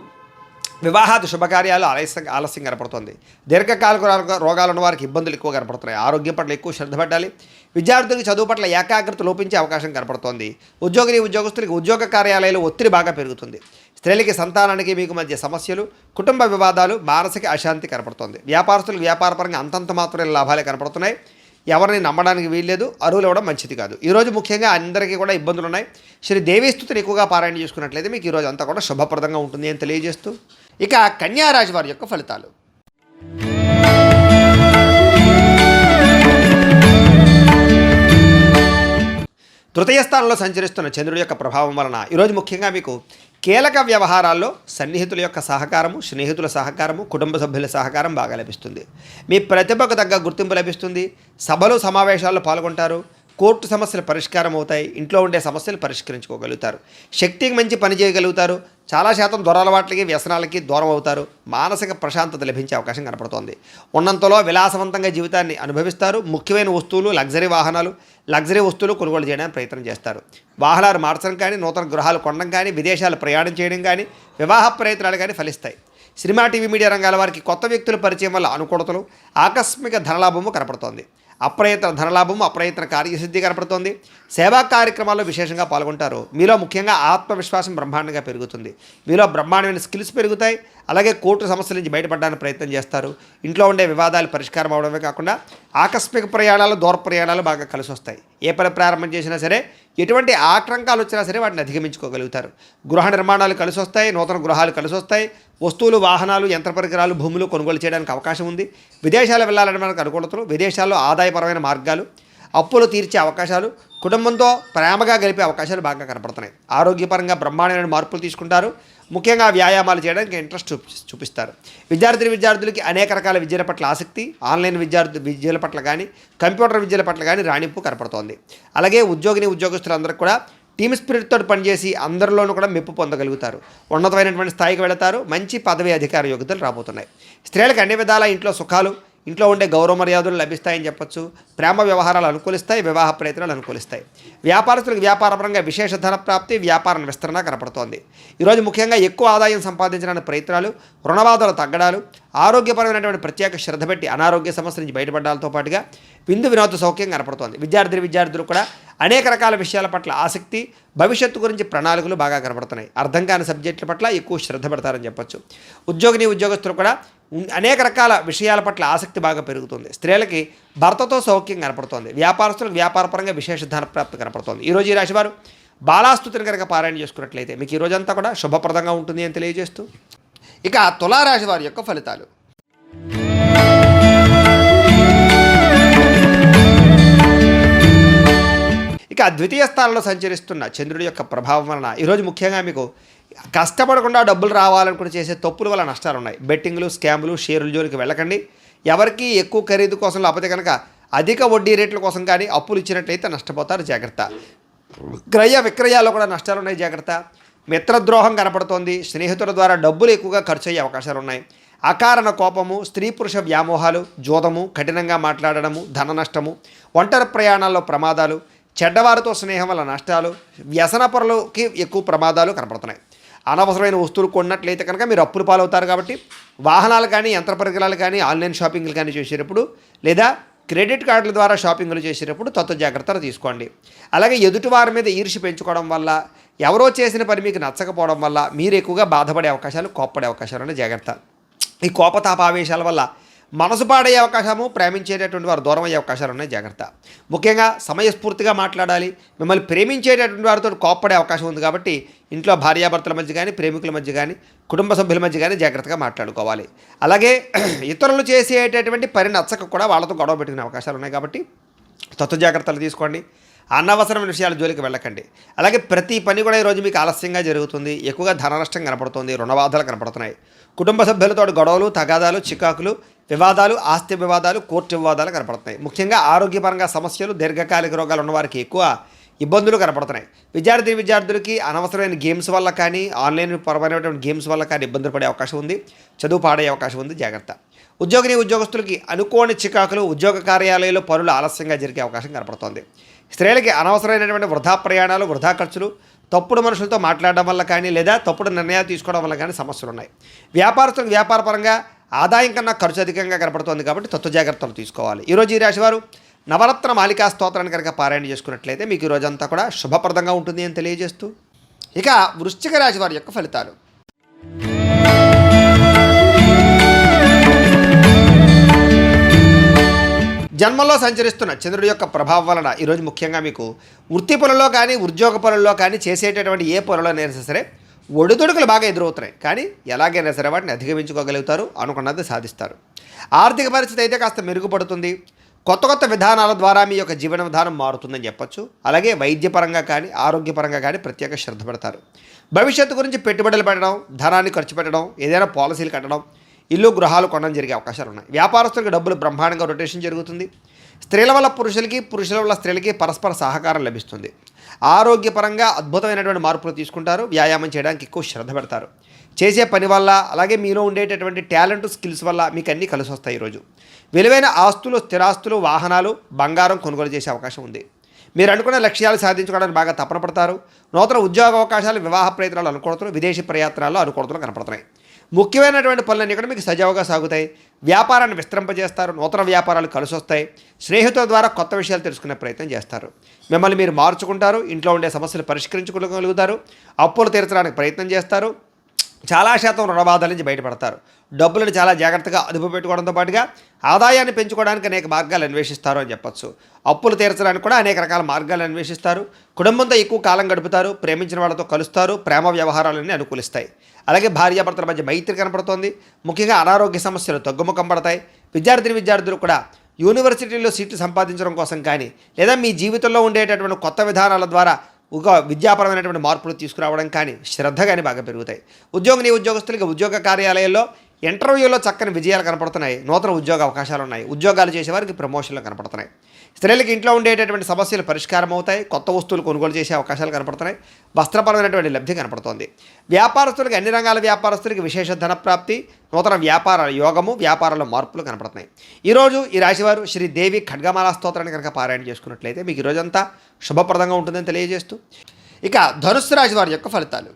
వివాహాది శుభకార్యాలు ఆలస్యం కనపడుతుంది. దీర్ఘకాలిక రోగాలు ఉన్న వారికి ఇబ్బందులు ఎక్కువ కనపడుతున్నాయి. ఆరోగ్యం పట్ల ఎక్కువ శ్రద్ధ పెట్టాలి. విద్యార్థులకి చదువు పట్ల ఏకాగ్రత లోపించే అవకాశం కనపడుతోంది. ఉద్యోగస్తులకి ఉద్యోగ కార్యాలయాల్లో ఒత్తిడి బాగా పెరుగుతుంది. స్త్రీలకి సంతానానికి మీకు మధ్య సమస్యలు, కుటుంబ వివాదాలు, మానసిక అశాంతి కనపడుతుంది. వ్యాపారస్తులకు వ్యాపారపరంగా అంతంత మాత్రమే లాభాలే కనపడుతున్నాయి. ఎవరిని నమ్మడానికి వీల్లేదు, అరువులు ఇవ్వడం మంచిది కాదు. ఈరోజు ముఖ్యంగా అందరికీ కూడా ఇబ్బందులు ఉన్నాయి. శ్రీ దేవీస్తుతిని ఎక్కువగా పారాయణ చేసుకున్నట్లయితే మీకు ఈరోజు అంతా కూడా శుభప్రదంగా ఉంటుంది అని తెలియజేస్తూ, ఇక కన్యారాశి వారి యొక్క ఫలితాలు. తృతీయ స్థానంలో సంచరిస్తున్న చంద్రుడి యొక్క ప్రభావం వలన ఈరోజు ముఖ్యంగా మీకు కీలక వ్యవహారాల్లో సన్నిహితుల యొక్క సహకారము, స్నేహితుల సహకారము, కుటుంబ సభ్యుల సహకారం బాగా లభిస్తుంది. మీ ప్రతిభకు తగ్గ గుర్తింపు లభిస్తుంది. సభలు సమావేశాల్లో పాల్గొంటారు. కోర్టు సమస్యలు పరిష్కారం అవుతాయి. ఇంట్లో ఉండే సమస్యలు పరిష్కరించుకోగలుగుతారు. శక్తికి మంచి పని చేయగలుగుతారు. చాలా శాతం దొరలవాట్లకి, వ్యసనాలకి దూరం అవుతారు. మానసిక ప్రశాంతత లభించే అవకాశం కనపడుతోంది. ఉన్నంతలో విలాసవంతంగా జీవితాన్ని అనుభవిస్తారు. ముఖ్యమైన వస్తువులు, లగ్జరీ వస్తువులు కొనుగోలు చేయడానికి ప్రయత్నం చేస్తారు. వాహనాలు మార్చడం కానీ, నూతన గృహాలు కొనడం కానీ, విదేశాలు ప్రయాణం చేయడం కానీ, వివాహ ప్రయత్నాలు కానీ ఫలిస్తాయి. సినిమా, టీవీ, మీడియా రంగాల వారికి కొత్త వ్యక్తుల పరిచయం వల్ల అనుకూలతలు, ఆకస్మిక ధనలాభము కనపడుతోంది. అప్రయత్న ధనలాభము, అప్రయత్న కార్యసిద్ధి కనపడుతోంది. సేవా కార్యక్రమాల్లో విశేషంగా పాల్గొంటారు. మీలో ముఖ్యంగా ఆత్మవిశ్వాసం బ్రహ్మాండంగా పెరుగుతుంది. మీలో బ్రహ్మాండమైన స్కిల్స్ పెరుగుతాయి. అలాగే కోర్టు సమస్యల నుంచి బయటపడడానికి ప్రయత్నం చేస్తారు. ఇంట్లో ఉండే వివాదాలు పరిష్కారం అవడమే కాకుండా ఆకస్మిక ప్రయాణాలు, దూర ప్రయాణాలు బాగా కలిసి వస్తాయి. ఏ పని ప్రారంభం చేసినా సరే, ఎటువంటి ఆటంకాలు వచ్చినా సరే వాటిని అధిగమించుకోగలుగుతారు. గృహ నిర్మాణాలు కలిసి వస్తాయి. నూతన గృహాలు కలిసి వస్తాయి. వస్తువులు, వాహనాలు, యంత్ర పరికరాలు, భూములు కొనుగోలు చేయడానికి అవకాశం ఉంది. విదేశాలు వెళ్ళాలని మనకు అనుకూలతలు, విదేశాల్లో ఆదాయపరమైన మార్గాలు, అప్పులు తీర్చే అవకాశాలు, కుటుంబంతో ప్రేమగా గడిపే అవకాశాలు బాగా కనపడుతున్నాయి. ఆరోగ్యపరంగా బ్రహ్మాండమైన మార్పులు తీసుకుంటారు. ముఖ్యంగా వ్యాయామాలు చేయడానికి ఇంట్రెస్ట్ చూపిస్తారు. విద్యార్థులకి అనేక రకాల విద్యల పట్ల ఆసక్తి, ఆన్లైన్ విద్యల పట్ల కానీ, కంప్యూటర్ విద్యల పట్ల కానీ రాణింపు కనపడుతోంది. అలాగే ఉద్యోగస్తులందరూ కూడా టీమ్ స్పిరిట్తో పనిచేసి అందరిలోనూ కూడా మెప్పు పొందగలుగుతారు. ఉన్నతమైనటువంటి స్థాయికి వెళతారు. మంచి పదవి, అధికార యోగ్యతలు రాబోతున్నాయి. స్త్రీలకు అన్ని విధాల ఇంట్లో సుఖాలు, ఇంట్లో ఉండే గౌరవ మర్యాదలు లభిస్తాయని చెప్పొచ్చు. ప్రేమ వ్యవహారాలు అనుకూలిస్తాయి, వివాహ ప్రయత్నాలు అనుకూలిస్తాయి. వ్యాపారస్తులకు వ్యాపారపరంగా విశేష ధన ప్రాప్తి, వ్యాపార విస్తరణ కనపడుతోంది. ఈరోజు ముఖ్యంగా ఎక్కువ ఆదాయం సంపాదించడానికి ప్రయత్నాలు, రుణబాధలు తగ్గడాలు, ఆరోగ్యపరమైనటువంటి ప్రత్యేక శ్రద్ధ పెట్టి అనారోగ్య సమస్య నుంచి బయటపడడాలతో పాటుగా విందు వినోద సౌఖ్యం కనపడుతోంది. విద్యార్థులు కూడా అనేక రకాల విషయాల పట్ల ఆసక్తి, భవిష్యత్తు గురించి ప్రణాళికలు బాగా కనపడుతున్నాయి. అర్థం కాని సబ్జెక్టుల పట్ల ఎక్కువ శ్రద్ధ పెడతారని చెప్పొచ్చు. ఉద్యోగస్తులు కూడా అనేక రకాల విషయాల పట్ల ఆసక్తి బాగా పెరుగుతుంది. స్త్రీలకి భర్తతో సౌఖ్యం కనపడుతోంది. వ్యాపారస్తులకు వ్యాపారపరంగా విశేష ధన ప్రాప్తి కనపడుతోంది. ఈరోజు ఈ రాశివారు బాలాస్తుతిని కనుక పారాయణ చేసుకున్నట్లయితే మీకు ఈ రోజంతా కూడా శుభప్రదంగా ఉంటుంది అని తెలియజేస్తూ, ఇక తులారాశి వారి యొక్క ఫలితాలు. ఇక ద్వితీయ స్థానంలో సంచరిస్తున్న చంద్రుడి యొక్క ప్రభావం వలన ఈరోజు ముఖ్యంగా మీకు కష్టపడకుండా డబ్బులు రావాలనుకుని చేసే తప్పుల వల్ల నష్టాలు ఉన్నాయి. బెట్టింగ్లు, స్కాములు, షేర్ల జోలికి వెళ్ళకండి. ఎవరికి ఎక్కువ ఖరీదు కోసం లేకపోతే కనుక అధిక వడ్డీ రేట్ల కోసం కానీ అప్పులు ఇచ్చినట్లయితే నష్టపోతారు, జాగ్రత్త. క్రయ విక్రయాల్లో కూడా నష్టాలు ఉన్నాయి, జాగ్రత్త. మిత్రద్రోహం కనపడుతోంది. స్నేహితుల ద్వారా డబ్బులు ఎక్కువగా ఖర్చు అయ్యే అవకాశాలు ఉన్నాయి. అకారణ కోపము, స్త్రీ పురుష వ్యామోహాలు, జోదము, కఠినంగా మాట్లాడడము, ధన నష్టము, ఒంటరి ప్రయాణాల్లో ప్రమాదాలు, చెడ్డవారితో స్నేహం వల్ల నష్టాలు, వ్యసన పరులకి ఎక్కువ ప్రమాదాలు కనపడుతున్నాయి. అనవసరమైన వస్తువులు కొన్నట్లయితే కనుక మీరు అప్పులు పాలవుతారు. కాబట్టి వాహనాలు కానీ, యంత్ర పరికరాలు కానీ, ఆన్లైన్ షాపింగ్లు కానీ చేసేటప్పుడు లేదా క్రెడిట్ కార్డుల ద్వారా షాపింగ్లు చేసేటప్పుడు జాగ్రత్తలు తీసుకోండి. అలాగే ఎదుటివారి మీద ఈర్ష్య పెంచుకోవడం వల్ల, ఎవరో చేసిన పని మీకు నచ్చకపోవడం వల్ల మీరు ఎక్కువగా బాధపడే అవకాశాలు, కోప్పడే అవకాశాలు జాగ్రత్త. ఈ కోపతాపావేశాల వల్ల మనసు పాడయ్యే అవకాశము, ప్రేమించేటటువంటి వారు దూరం అయ్యే అవకాశాలు ఉన్నాయి, జాగ్రత్త. ముఖ్యంగా సమయస్ఫూర్తిగా మాట్లాడాలి. మిమ్మల్ని ప్రేమించేటటువంటి వారితో కోప్పడే అవకాశం ఉంది. కాబట్టి ఇంట్లో భార్యాభర్తల మధ్య కానీ, ప్రేమికుల మధ్య కానీ, కుటుంబ సభ్యుల మధ్య కానీ జాగ్రత్తగా మాట్లాడుకోవాలి. అలాగే ఇతరులు చేసేటటువంటి పని నచ్చక కూడా వాళ్ళతో గొడవ పెట్టుకునే అవకాశాలు ఉన్నాయి. కాబట్టి జాగ్రత్తలు తీసుకోండి. అనవసరమైన విషయాల జోలికి వెళ్ళకండి. అలాగే ప్రతి పని కూడా ఈరోజు మీకు ఆలస్యంగా జరుగుతుంది. ఎక్కువగా ధన నష్టం కనపడుతుంది, రుణబాధలు కనపడుతున్నాయి. కుటుంబ సభ్యులతో గొడవలు, తగాదాలు, చికాకులు, వివాదాలు, ఆస్తి వివాదాలు, కోర్టు వివాదాలు కనపడుతున్నాయి. ముఖ్యంగా ఆరోగ్యపరంగా సమస్యలు, దీర్ఘకాలిక రోగాలు ఉన్నవారికి ఎక్కువ ఇబ్బందులు కనపడుతున్నాయి. విద్యార్థులకి అనవసరమైన గేమ్స్ వల్ల కానీ, ఆన్లైన్ పరమైనటువంటి గేమ్స్ వల్ల కానీ ఇబ్బందులు పడే అవకాశం ఉంది, చదువు పాడే అవకాశం ఉంది, జాగ్రత్త. ఉద్యోగస్తులకి అనుకోని చికాకులు, ఉద్యోగ కార్యాలయాల్లో పనులు ఆలస్యంగా జరిగే అవకాశం కనపడుతోంది. స్త్రీలకి అనవసరమైనటువంటి వృధా ప్రయాణాలు, వృధా ఖర్చులు, తప్పుడు మనుషులతో మాట్లాడడం వల్ల కానీ లేదా తప్పుడు నిర్ణయాలు తీసుకోవడం వల్ల కానీ సమస్యలు ఉన్నాయి. వ్యాపారస్తులకు వ్యాపారపరంగా ఆదాయం కన్నా ఖర్చు అధికంగా కనపడుతోంది. కాబట్టి జాగ్రత్తలు తీసుకోవాలి. ఈరోజు ఈ రాశివారు నవరత్న మాలికా స్తోత్రాన్ని కనుక పారాయణ చేసుకున్నట్లయితే మీకు ఈ రోజంతా కూడా శుభప్రదంగా ఉంటుంది అని తెలియజేస్తూ, ఇక వృశ్చిక రాశి వారి యొక్క ఫలితాలు. జన్మలో సంచరిస్తున్న చంద్రుడి యొక్క ప్రభావం వలన ఈరోజు ముఖ్యంగా మీకు వృత్తి పనుల్లో కానీ, ఉద్యోగ పనుల్లో కానీ, చేసేటటువంటి ఏ పనులైనా సరే ఒడిదుడుకులు బాగా ఎదురవుతున్నాయి. కానీ ఎలాగైనా సరే వాటిని అధిగమించుకోగలుగుతారు, అనుకున్నది సాధిస్తారు. ఆర్థిక పరిస్థితి అయితే కాస్త మెరుగుపడుతుంది. కొత్త విధానాల ద్వారా మీ యొక్క జీవన విధానం మారుతుందని చెప్పొచ్చు. అలాగే వైద్యపరంగా కానీ, ఆరోగ్యపరంగా కానీ ప్రత్యేక శ్రద్ధ పెడతారు. భవిష్యత్తు గురించి పెట్టుబడులు పెట్టడం, ధనాన్ని ఖర్చు పెట్టడం, ఏదైనా పాలసీలు కట్టడం, ఇల్లు గృహాలు కొనడం జరిగే అవకాశాలు ఉన్నాయి. వ్యాపారస్తులకు డబ్బులు బ్రహ్మాండంగా రొటేషన్ జరుగుతుంది. స్త్రీల వల్ల పురుషులకి, పురుషుల వల్ల స్త్రీలకి పరస్పర సహకారం లభిస్తుంది. ఆరోగ్యపరంగా అద్భుతమైనటువంటి మార్పులు తీసుకుంటారు. వ్యాయామం చేయడానికి ఎక్కువ శ్రద్ధ పెడతారు. చేసే పని వల్ల, అలాగే మీలో ఉండేటటువంటి టాలెంట్, స్కిల్స్ వల్ల మీకు అన్నీ కలిసి వస్తాయి. ఈరోజు విలువైన ఆస్తులు, స్థిరాస్తులు, వాహనాలు, బంగారం కొనుగోలు చేసే అవకాశం ఉంది. మీరు అనుకున్న లక్ష్యాలు సాధించుకోవడానికి బాగా తపన పడతారు. నూతన ఉద్యోగ అవకాశాలు, వివాహ ప్రయత్నాలు అనుకూలతలు, విదేశీ ప్రయత్నాల్లో అనుకూలతలు కనపడుతున్నాయి. ముఖ్యమైనటువంటి పనులన్నీ కూడా మీకు సజావుగా సాగుతాయి. వ్యాపారాన్ని విస్తరింపజేస్తారు. నూతన వ్యాపారాలు కలిసి వస్తాయి. స్నేహితుల ద్వారా కొత్త విషయాలు తెలుసుకునే ప్రయత్నం చేస్తారు. మిమ్మల్ని మీరు మార్చుకుంటారు. ఇంట్లో ఉండే సమస్యలు పరిష్కరించుకోగలుగుతారు. అప్పులు తీర్చడానికి ప్రయత్నం చేస్తారు. చాలా శాతం రుణబాధల నుంచి బయటపడతారు. డబ్బులను చాలా జాగ్రత్తగా అదుపు పెట్టుకోవడంతో పాటుగా ఆదాయాన్ని పెంచుకోవడానికి అనేక మార్గాలు అన్వేషిస్తారు అని చెప్పొచ్చు. అప్పులు తీర్చడానికి కూడా అనేక రకాల మార్గాలు అన్వేషిస్తారు. కుటుంబంతో ఎక్కువ కాలం గడుపుతారు. ప్రేమించిన వాళ్ళతో కలుస్తారు. ప్రేమ వ్యవహారాలన్నీ అనుకూలిస్తాయి. అలాగే భార్యాభర్తల మధ్య మైత్రి కనపడుతోంది. ముఖ్యంగా అనారోగ్య సమస్యలు తగ్గుముఖం పడతాయి. విద్యార్థులు కూడా యూనివర్సిటీల్లో సీట్లు సంపాదించడం కోసం కానీ, లేదా మీ జీవితంలో ఉండేటటువంటి కొత్త విధానాల ద్వారా ఒక విద్యాపరమైనటువంటి మార్పులు తీసుకురావడం కానీ, శ్రద్ధ కానీ బాగా పెరుగుతాయి. ఉద్యోగస్తులకి ఉద్యోగ కార్యాలయాల్లో ఇంటర్వ్యూలో చక్కని విజయాలు కనపడుతున్నాయి. నూతన ఉద్యోగ అవకాశాలు ఉన్నాయి. ఉద్యోగాలు చేసేవారికి ప్రమోషన్లు కనపడుతున్నాయి. స్త్రీలకు ఇంట్లో ఉండేటటువంటి సమస్యలు పరిష్కారం అవుతాయి. కొత్త వస్తువులు కొనుగోలు చేసే అవకాశాలు కనపడుతున్నాయి. వస్త్రపరమైనటువంటి లబ్ధి కనపడుతోంది. వ్యాపారస్తులకి, అన్ని రంగాల వ్యాపారస్తులకి విశేష ధనప్రాప్తి, నూతన వ్యాపార యోగము, వ్యాపారాల్లో మార్పులు కనపడుతున్నాయి. ఈరోజు ఈ రాశివారు శ్రీదేవి ఖడ్గమాల స్తోత్రాన్ని కనుక పారాయణ చేసుకున్నట్లయితే మీకు ఈరోజంతా శుభప్రదంగా ఉంటుందని తెలియజేస్తూ, ఇక ధనుస్సు రాశి వారి యొక్క ఫలితాలు.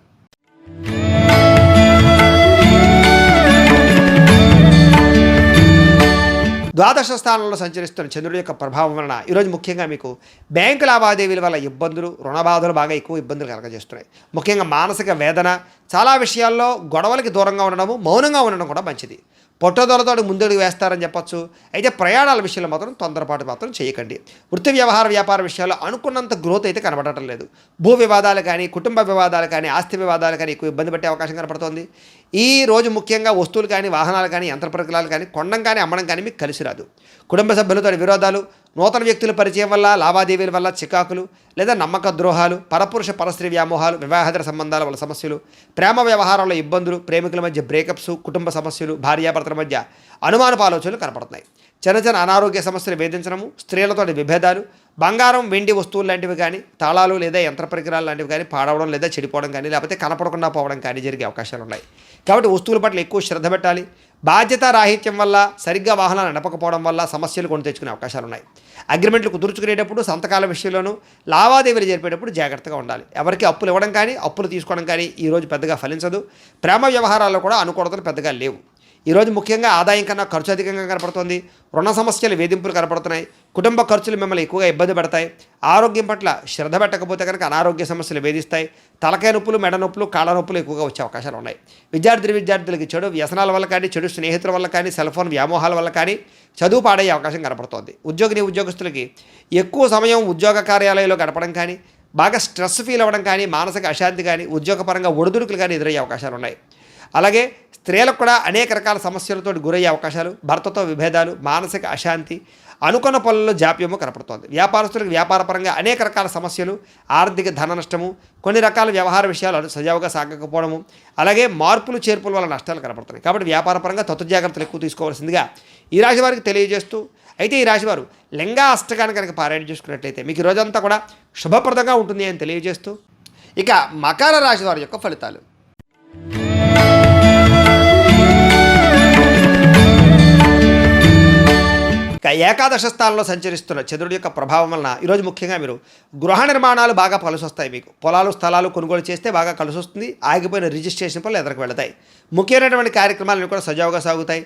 ద్వాదశ స్థానంలో సంచరిస్తున్న చంద్రుడి యొక్క ప్రభావం వలన ఈరోజు ముఖ్యంగా మీకు బ్యాంకు లావాదేవీల వల్ల ఇబ్బందులు, రుణ బాధలు బాగా ఎక్కువ ఇబ్బందులు కలగజేస్తున్నాయి. ముఖ్యంగా మానసిక వేదన, చాలా విషయాల్లో గొడవలకి దూరంగా ఉండడము, మౌనంగా ఉండడం కూడా మంచిది. పొట్టదొలతో ముందడుగు వేస్తారని చెప్పొచ్చు. అయితే ప్రయాణాల విషయంలో మాత్రం తొందరపాటు మాత్రం చేయకండి. వృత్తి వ్యవహార వ్యాపార విషయాల్లో అనుకున్నంత గ్రోత్ అయితే కనబడటం లేదు. భూ వివాదాలు కానీ, కుటుంబ వివాదాలు కానీ, ఆస్తి వివాదాలు కానీ ఎక్కువ ఇబ్బంది పెట్టే అవకాశం కనపడుతోంది. ఈ రోజు ముఖ్యంగా వస్తువులు కానీ, వాహనాలు కానీ, యంత్ర పరికరాలు కానీ కొనడం కానీ, అమ్మడం కానీ మీకు కలిసి రాదు. కుటుంబ సభ్యులతో విరోధాలు, నూతన వ్యక్తుల పరిచయం వల్ల, లావాదేవీల వల్ల చికాకులు లేదా నమ్మక ద్రోహాలు, పరపురుష పరస్త్రీ వ్యామోహాలు, వివాహేతర సంబంధాల వల్ల సమస్యలు, ప్రేమ వ్యవహారంలో ఇబ్బందులు, ప్రేమికుల మధ్య బ్రేకప్స్, కుటుంబ సమస్యలు, భార్యాభర్తల మధ్య అనుమానపు ఆలోచనలు కనపడుతున్నాయి. చిన్న చిన్న అనారోగ్య సమస్యలు వేధించడము, స్త్రీలతో విభేదాలు, బంగారం వెండి వస్తువులు లాంటివి కానీ, తాళాలు లేదా యంత్ర పరికరాలు లాంటివి కానీ పాడవడం లేదా చెడిపోవడం కానీ, లేకపోతే కనపడకుండా పోవడం కానీ జరిగే అవకాశాలు ఉన్నాయి. కాబట్టి వస్తువుల పట్ల ఎక్కువ శ్రద్ధ పెట్టాలి. బాధ్యత రాహిత్యం వల్ల, సరిగ్గా వాహనాలు నడపకపోవడం వల్ల సమస్యలు కొని తెచ్చుకునే అవకాశాలు ఉన్నాయి. అగ్రిమెంట్లు కుదుర్చుకునేటప్పుడు, సంతకాల విషయంలోనూ, లావాదేవీలు జరిపేటప్పుడు జాగ్రత్తగా ఉండాలి. ఎవరికి అప్పులు ఇవ్వడం కానీ, అప్పులు తీసుకోవడం కానీ ఈరోజు పెద్దగా ఫలించదు. ప్రేమ వ్యవహారాల్లో కూడా అనుకూలతలు పెద్దగా లేవు. ఈరోజు ముఖ్యంగా ఆదాయం కన్నా ఖర్చు అధికంగా కనపడుతుంది. రుణ సమస్యలు, వేధింపులు కనపడుతున్నాయి. కుటుంబ ఖర్చులు మిమ్మల్ని ఎక్కువగా ఇబ్బంది పెడతాయి. ఆరోగ్యం పట్ల శ్రద్ధ పెట్టకపోతే కనుక అనారోగ్య సమస్యలు వేధిస్తాయి. తలకాయ నొప్పులు, మెడ నొప్పులు, కాళ్ళ నొప్పులు ఎక్కువగా వచ్చే అవకాశాలు ఉన్నాయి. విద్యార్థులకి చెడు వ్యసనాల వల్ల కానీ, చెడు స్నేహితుల వల్ల కానీ, సెల్ ఫోన్ వ్యామోహాల వల్ల కానీ చదువు పాడయ్యే అవకాశం కనపడుతోంది. ఉద్యోగస్తులకి ఎక్కువ సమయం ఉద్యోగ కార్యాలయంలో గడపడం కానీ, బాగా స్ట్రెస్ ఫీల్ అవ్వడం కానీ, మానసిక అశాంతి కానీ, ఉద్యోగపరంగా ఒడిదుడుకులు కానీ ఎదురయ్యే అవకాశాలు ఉన్నాయి. అలాగే స్త్రీలకు కూడా అనేక రకాల సమస్యలతో గురయ్యే అవకాశాలు, భర్తతో విభేదాలు, మానసిక అశాంతి, అనుకున్న పనుల్లో జాప్యము కనపడుతోంది. వ్యాపారస్తులకు వ్యాపారపరంగా అనేక రకాల సమస్యలు, ఆర్థిక ధన నష్టము, కొన్ని రకాల వ్యవహార విషయాలు సజావుగా సాగకపోవడము, అలాగే మార్పులు చేర్పుల వల్ల నష్టాలు కనపడుతున్నాయి. కాబట్టి వ్యాపారపరంగా జాగ్రత్తలు ఎక్కువ తీసుకోవాల్సిందిగా ఈ రాశి వారికి తెలియజేస్తూ, అయితే ఈ రాశివారు లింగా అష్టకాన్ని కనుక పారాయణ చేసుకున్నట్లయితే మీకు ఈ రోజంతా కూడా శుభప్రదంగా ఉంటుంది అని తెలియజేస్తూ, ఇక మకర రాశి వారి యొక్క ఫలితాలు. ఏకాదశ స్థానంలో సంచరిస్తున్న చంద్రుడి యొక్క ప్రభావం వలన ఈరోజు ముఖ్యంగా మీరు గృహ నిర్మాణాలు బాగా కలిసి వస్తాయి. మీకు పొలాలు, స్థలాలు కొనుగోలు చేస్తే బాగా కలిసి వస్తుంది. ఆగిపోయిన రిజిస్ట్రేషన్ పనులు ఎదురుకు వెళతాయి. ముఖ్యమైనటువంటి కార్యక్రమాలను కూడా సజావుగా సాగుతాయి.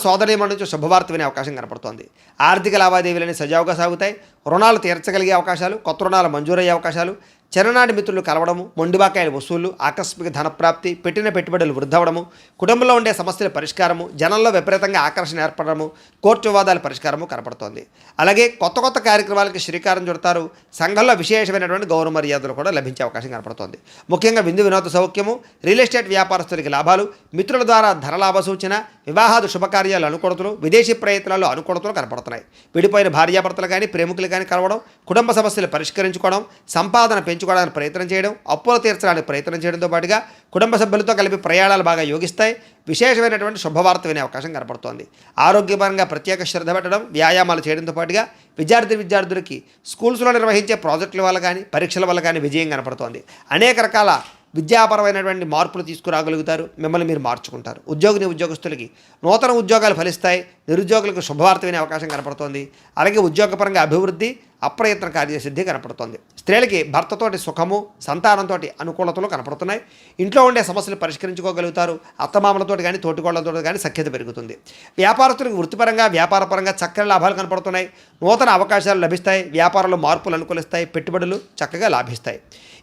సోదరీమణుల నుంచి శుభవార్త వినే అవకాశం కనపడుతోంది. ఆర్థిక లావాదేవీలని సజావుగా సాగుతాయి. రుణాలు తీర్చగలిగే అవకాశాలు, కొత్త రుణాలు మంజూరయ్యే అవకాశాలు, చిన్ననాటి మిత్రులు కలవడము, మొండిబాకాయల వసూళ్లు, ఆకస్మిక ధనప్రాప్తి, పెట్టిన పెట్టుబడులు వృద్ధవడము, కుటుంబంలో ఉండే సమస్యల పరిష్కారము, జనంలో విపరీతంగా ఆకర్షణ ఏర్పడము, కోర్టు వివాదాల పరిష్కారము కనపడుతోంది. అలాగే కొత్త కార్యక్రమాలకి శ్రీకారం చుడతారు. సంఘంలో విశేషమైనటువంటి గౌరవ మర్యాదలు కూడా లభించే అవకాశం కనపడుతోంది. ముఖ్యంగా విందు వినోద సౌఖ్యము, రియల్ ఎస్టేట్ వ్యాపారస్తులకి లాభాలు, మిత్రుల ద్వారా ధనలాభ సూచన, వివాహాది శుభకార్యాలు అనుకూలతలు, విదేశీ ప్రయత్నాలు అనుకూలతలు కనపడుతున్నాయి. విడిపోయిన భార్యాభర్తలు కానీ, ప్రేమికులు కానీ కలవడం, కుటుంబ సమస్యలు పరిష్కరించుకోవడం, సంపాదన పెంచుకోవడానికి ప్రయత్నం చేయడం, అప్పులు తీర్చడానికి ప్రయత్నం చేయడంతో పాటుగా కుటుంబ సభ్యులతో కలిపి ప్రయాణాలు బాగా యోగిస్తాయి. విశేషమైనటువంటి శుభవార్త వినే అవకాశం కనపడుతోంది. ఆరోగ్యపరంగా ప్రత్యేక శ్రద్ధ పెట్టడం, వ్యాయామాలు చేయడంతో పాటుగా విద్యార్థులకి స్కూల్స్లో నిర్వహించే ప్రాజెక్టుల వల్ల కానీ, పరీక్షల వల్ల కానీ విజయం కనపడుతోంది. అనేక రకాల విద్యాపరమైనటువంటి మార్పులు తీసుకురాగలుగుతారు. మిమ్మల్ని మీరు మార్చుకుంటారు. ఉద్యోగస్తులకి నూతన ఉద్యోగాలు ఫలిస్తాయి. నిరుద్యోగులకు శుభవార్త వినే అవకాశం కనపడుతోంది. అలాగే ఉద్యోగపరంగా అభివృద్ధి, అప్రయత్న కార్యసిద్ధి కనపడుతోంది. స్త్రీలకి భర్తతోటి సుఖము, సంతానంతో అనుకూలతలు కనపడుతున్నాయి. ఇంట్లో ఉండే సమస్యలు పరిష్కరించుకోగలుగుతారు. అత్తమామలతో కానీ, తోటికోళ్లతో కానీ సఖ్యత పెరుగుతుంది. వ్యాపారస్తులకు వృత్తిపరంగా, వ్యాపారపరంగా చక్కని లాభాలు కనపడుతున్నాయి. నూతన అవకాశాలు లభిస్తాయి. వ్యాపారంలో మార్పులు అనుకూలిస్తాయి. పెట్టుబడులు చక్కగా లాభిస్తాయి.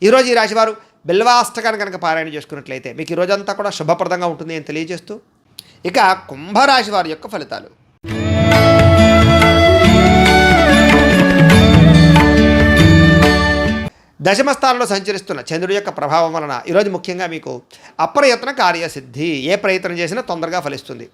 ఈరోజు ఈ రాశివారు బిల్వాష్టకాన్ని కనుక పారాయణ చేసుకున్నట్లయితే మీకు ఈ రోజంతా కూడా శుభప్రదంగా ఉంటుంది అని తెలియజేస్తూ, ఇక కుంభరాశి వారి యొక్క ఫలితాలు. దశమ స్థానంలో సంచరిస్తున్న చంద్రుడి యొక్క ప్రభావం వలన ఈరోజు ముఖ్యంగా మీకు అప్రయత్న కార్యసిద్ధి. ఏ ప్రయత్నం చేసినా తొందరగా ఫలిస్తుంది.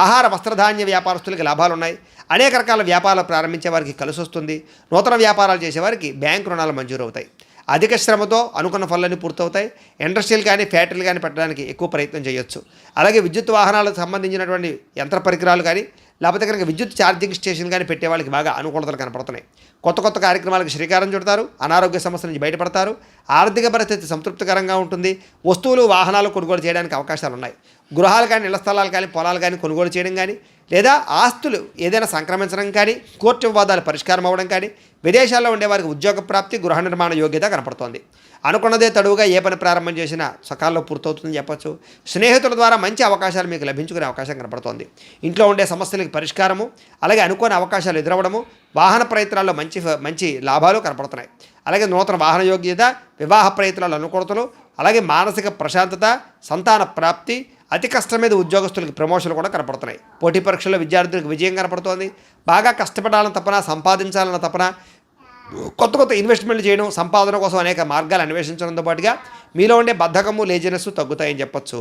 ఆహార వస్త్రధాన్య వ్యాపారస్తులకి లాభాలు ఉన్నాయి. అనేక రకాల వ్యాపారాలు ప్రారంభించే వారికి కలిసి వస్తుంది. నూతన వ్యాపారాలు చేసేవారికి బ్యాంకు రుణాలు మంజూరవుతాయి. అధిక శ్రమతో అనుకున్న పనులన్నీ పూర్తవుతాయి. ఇండస్ట్రీలు కానీ, ఫ్యాక్టరీలు కానీ పెట్టడానికి ఎక్కువ ప్రయత్నం చేయొచ్చు. అలాగే విద్యుత్ వాహనాలకు సంబంధించినటువంటి యంత్ర పరికరాలు కానీ, లేకపోతే కనుక విద్యుత్ ఛార్జింగ్ స్టేషన్ కానీ పెట్టే వాళ్ళకి బాగా అనుకూలతలు కనపడుతున్నాయి. కొత్త కొత్త కార్యక్రమాలకు శ్రీకారం చుడతారు. అనారోగ్య సమస్యల నుంచి బయటపడతారు. ఆర్థిక పరిస్థితి సంతృప్తికరంగా ఉంటుంది. వస్తువులు వాహనాలు కొనుగోలు చేయడానికి అవకాశాలు ఉన్నాయి. గృహాలు కానీ, ఇళ్ల స్థలాలు కానీ, పొలాలు కానీ కొనుగోలు చేయడం కానీ, లేదా ఆస్తులు ఏదైనా సంక్రమించడం కానీ, కోర్టు వివాదాలు పరిష్కారం అవ్వడం కానీ, విదేశాల్లో ఉండేవారికి ఉద్యోగ ప్రాప్తి, గృహ నిర్మాణ యోగ్యత కనపడుతోంది. అనుకున్నదే తడువుగా ఏ పని ప్రారంభం చేసినా సకాలంలో పూర్తవుతుందని చెప్పొచ్చు. స్నేహితుల ద్వారా మంచి అవకాశాలు మీకు లభించుకునే అవకాశం కనపడుతోంది. ఇంట్లో ఉండే సమస్యలకి పరిష్కారము, అలాగే అనుకోని అవకాశాలు ఎదురవ్వడము, వాహన ప్రయత్నాల్లో మంచి లాభాలు కనపడుతున్నాయి. అలాగే నూతన వాహన యోగ్యత, వివాహ ప్రయత్నాలు అనుకూలతలు, అలాగే మానసిక ప్రశాంతత, సంతాన ప్రాప్తి, అతి కష్టం మీద ఉద్యోగస్తులకి ప్రమోషన్లు కూడా కనపడుతున్నాయి. పోటీ పరీక్షల్లో విద్యార్థులకు విజయం కనపడుతోంది. బాగా కష్టపడాలన్న తపన, సంపాదించాలన్న తపన, కొత్త కొత్త ఇన్వెస్ట్మెంట్లు చేయడం, సంపాదన కోసం అనేక మార్గాలు అన్వేషించడంతో పాటుగా మీలో ఉండే బద్ధకము, లేజినెస్ తగ్గుతాయని చెప్పొచ్చు.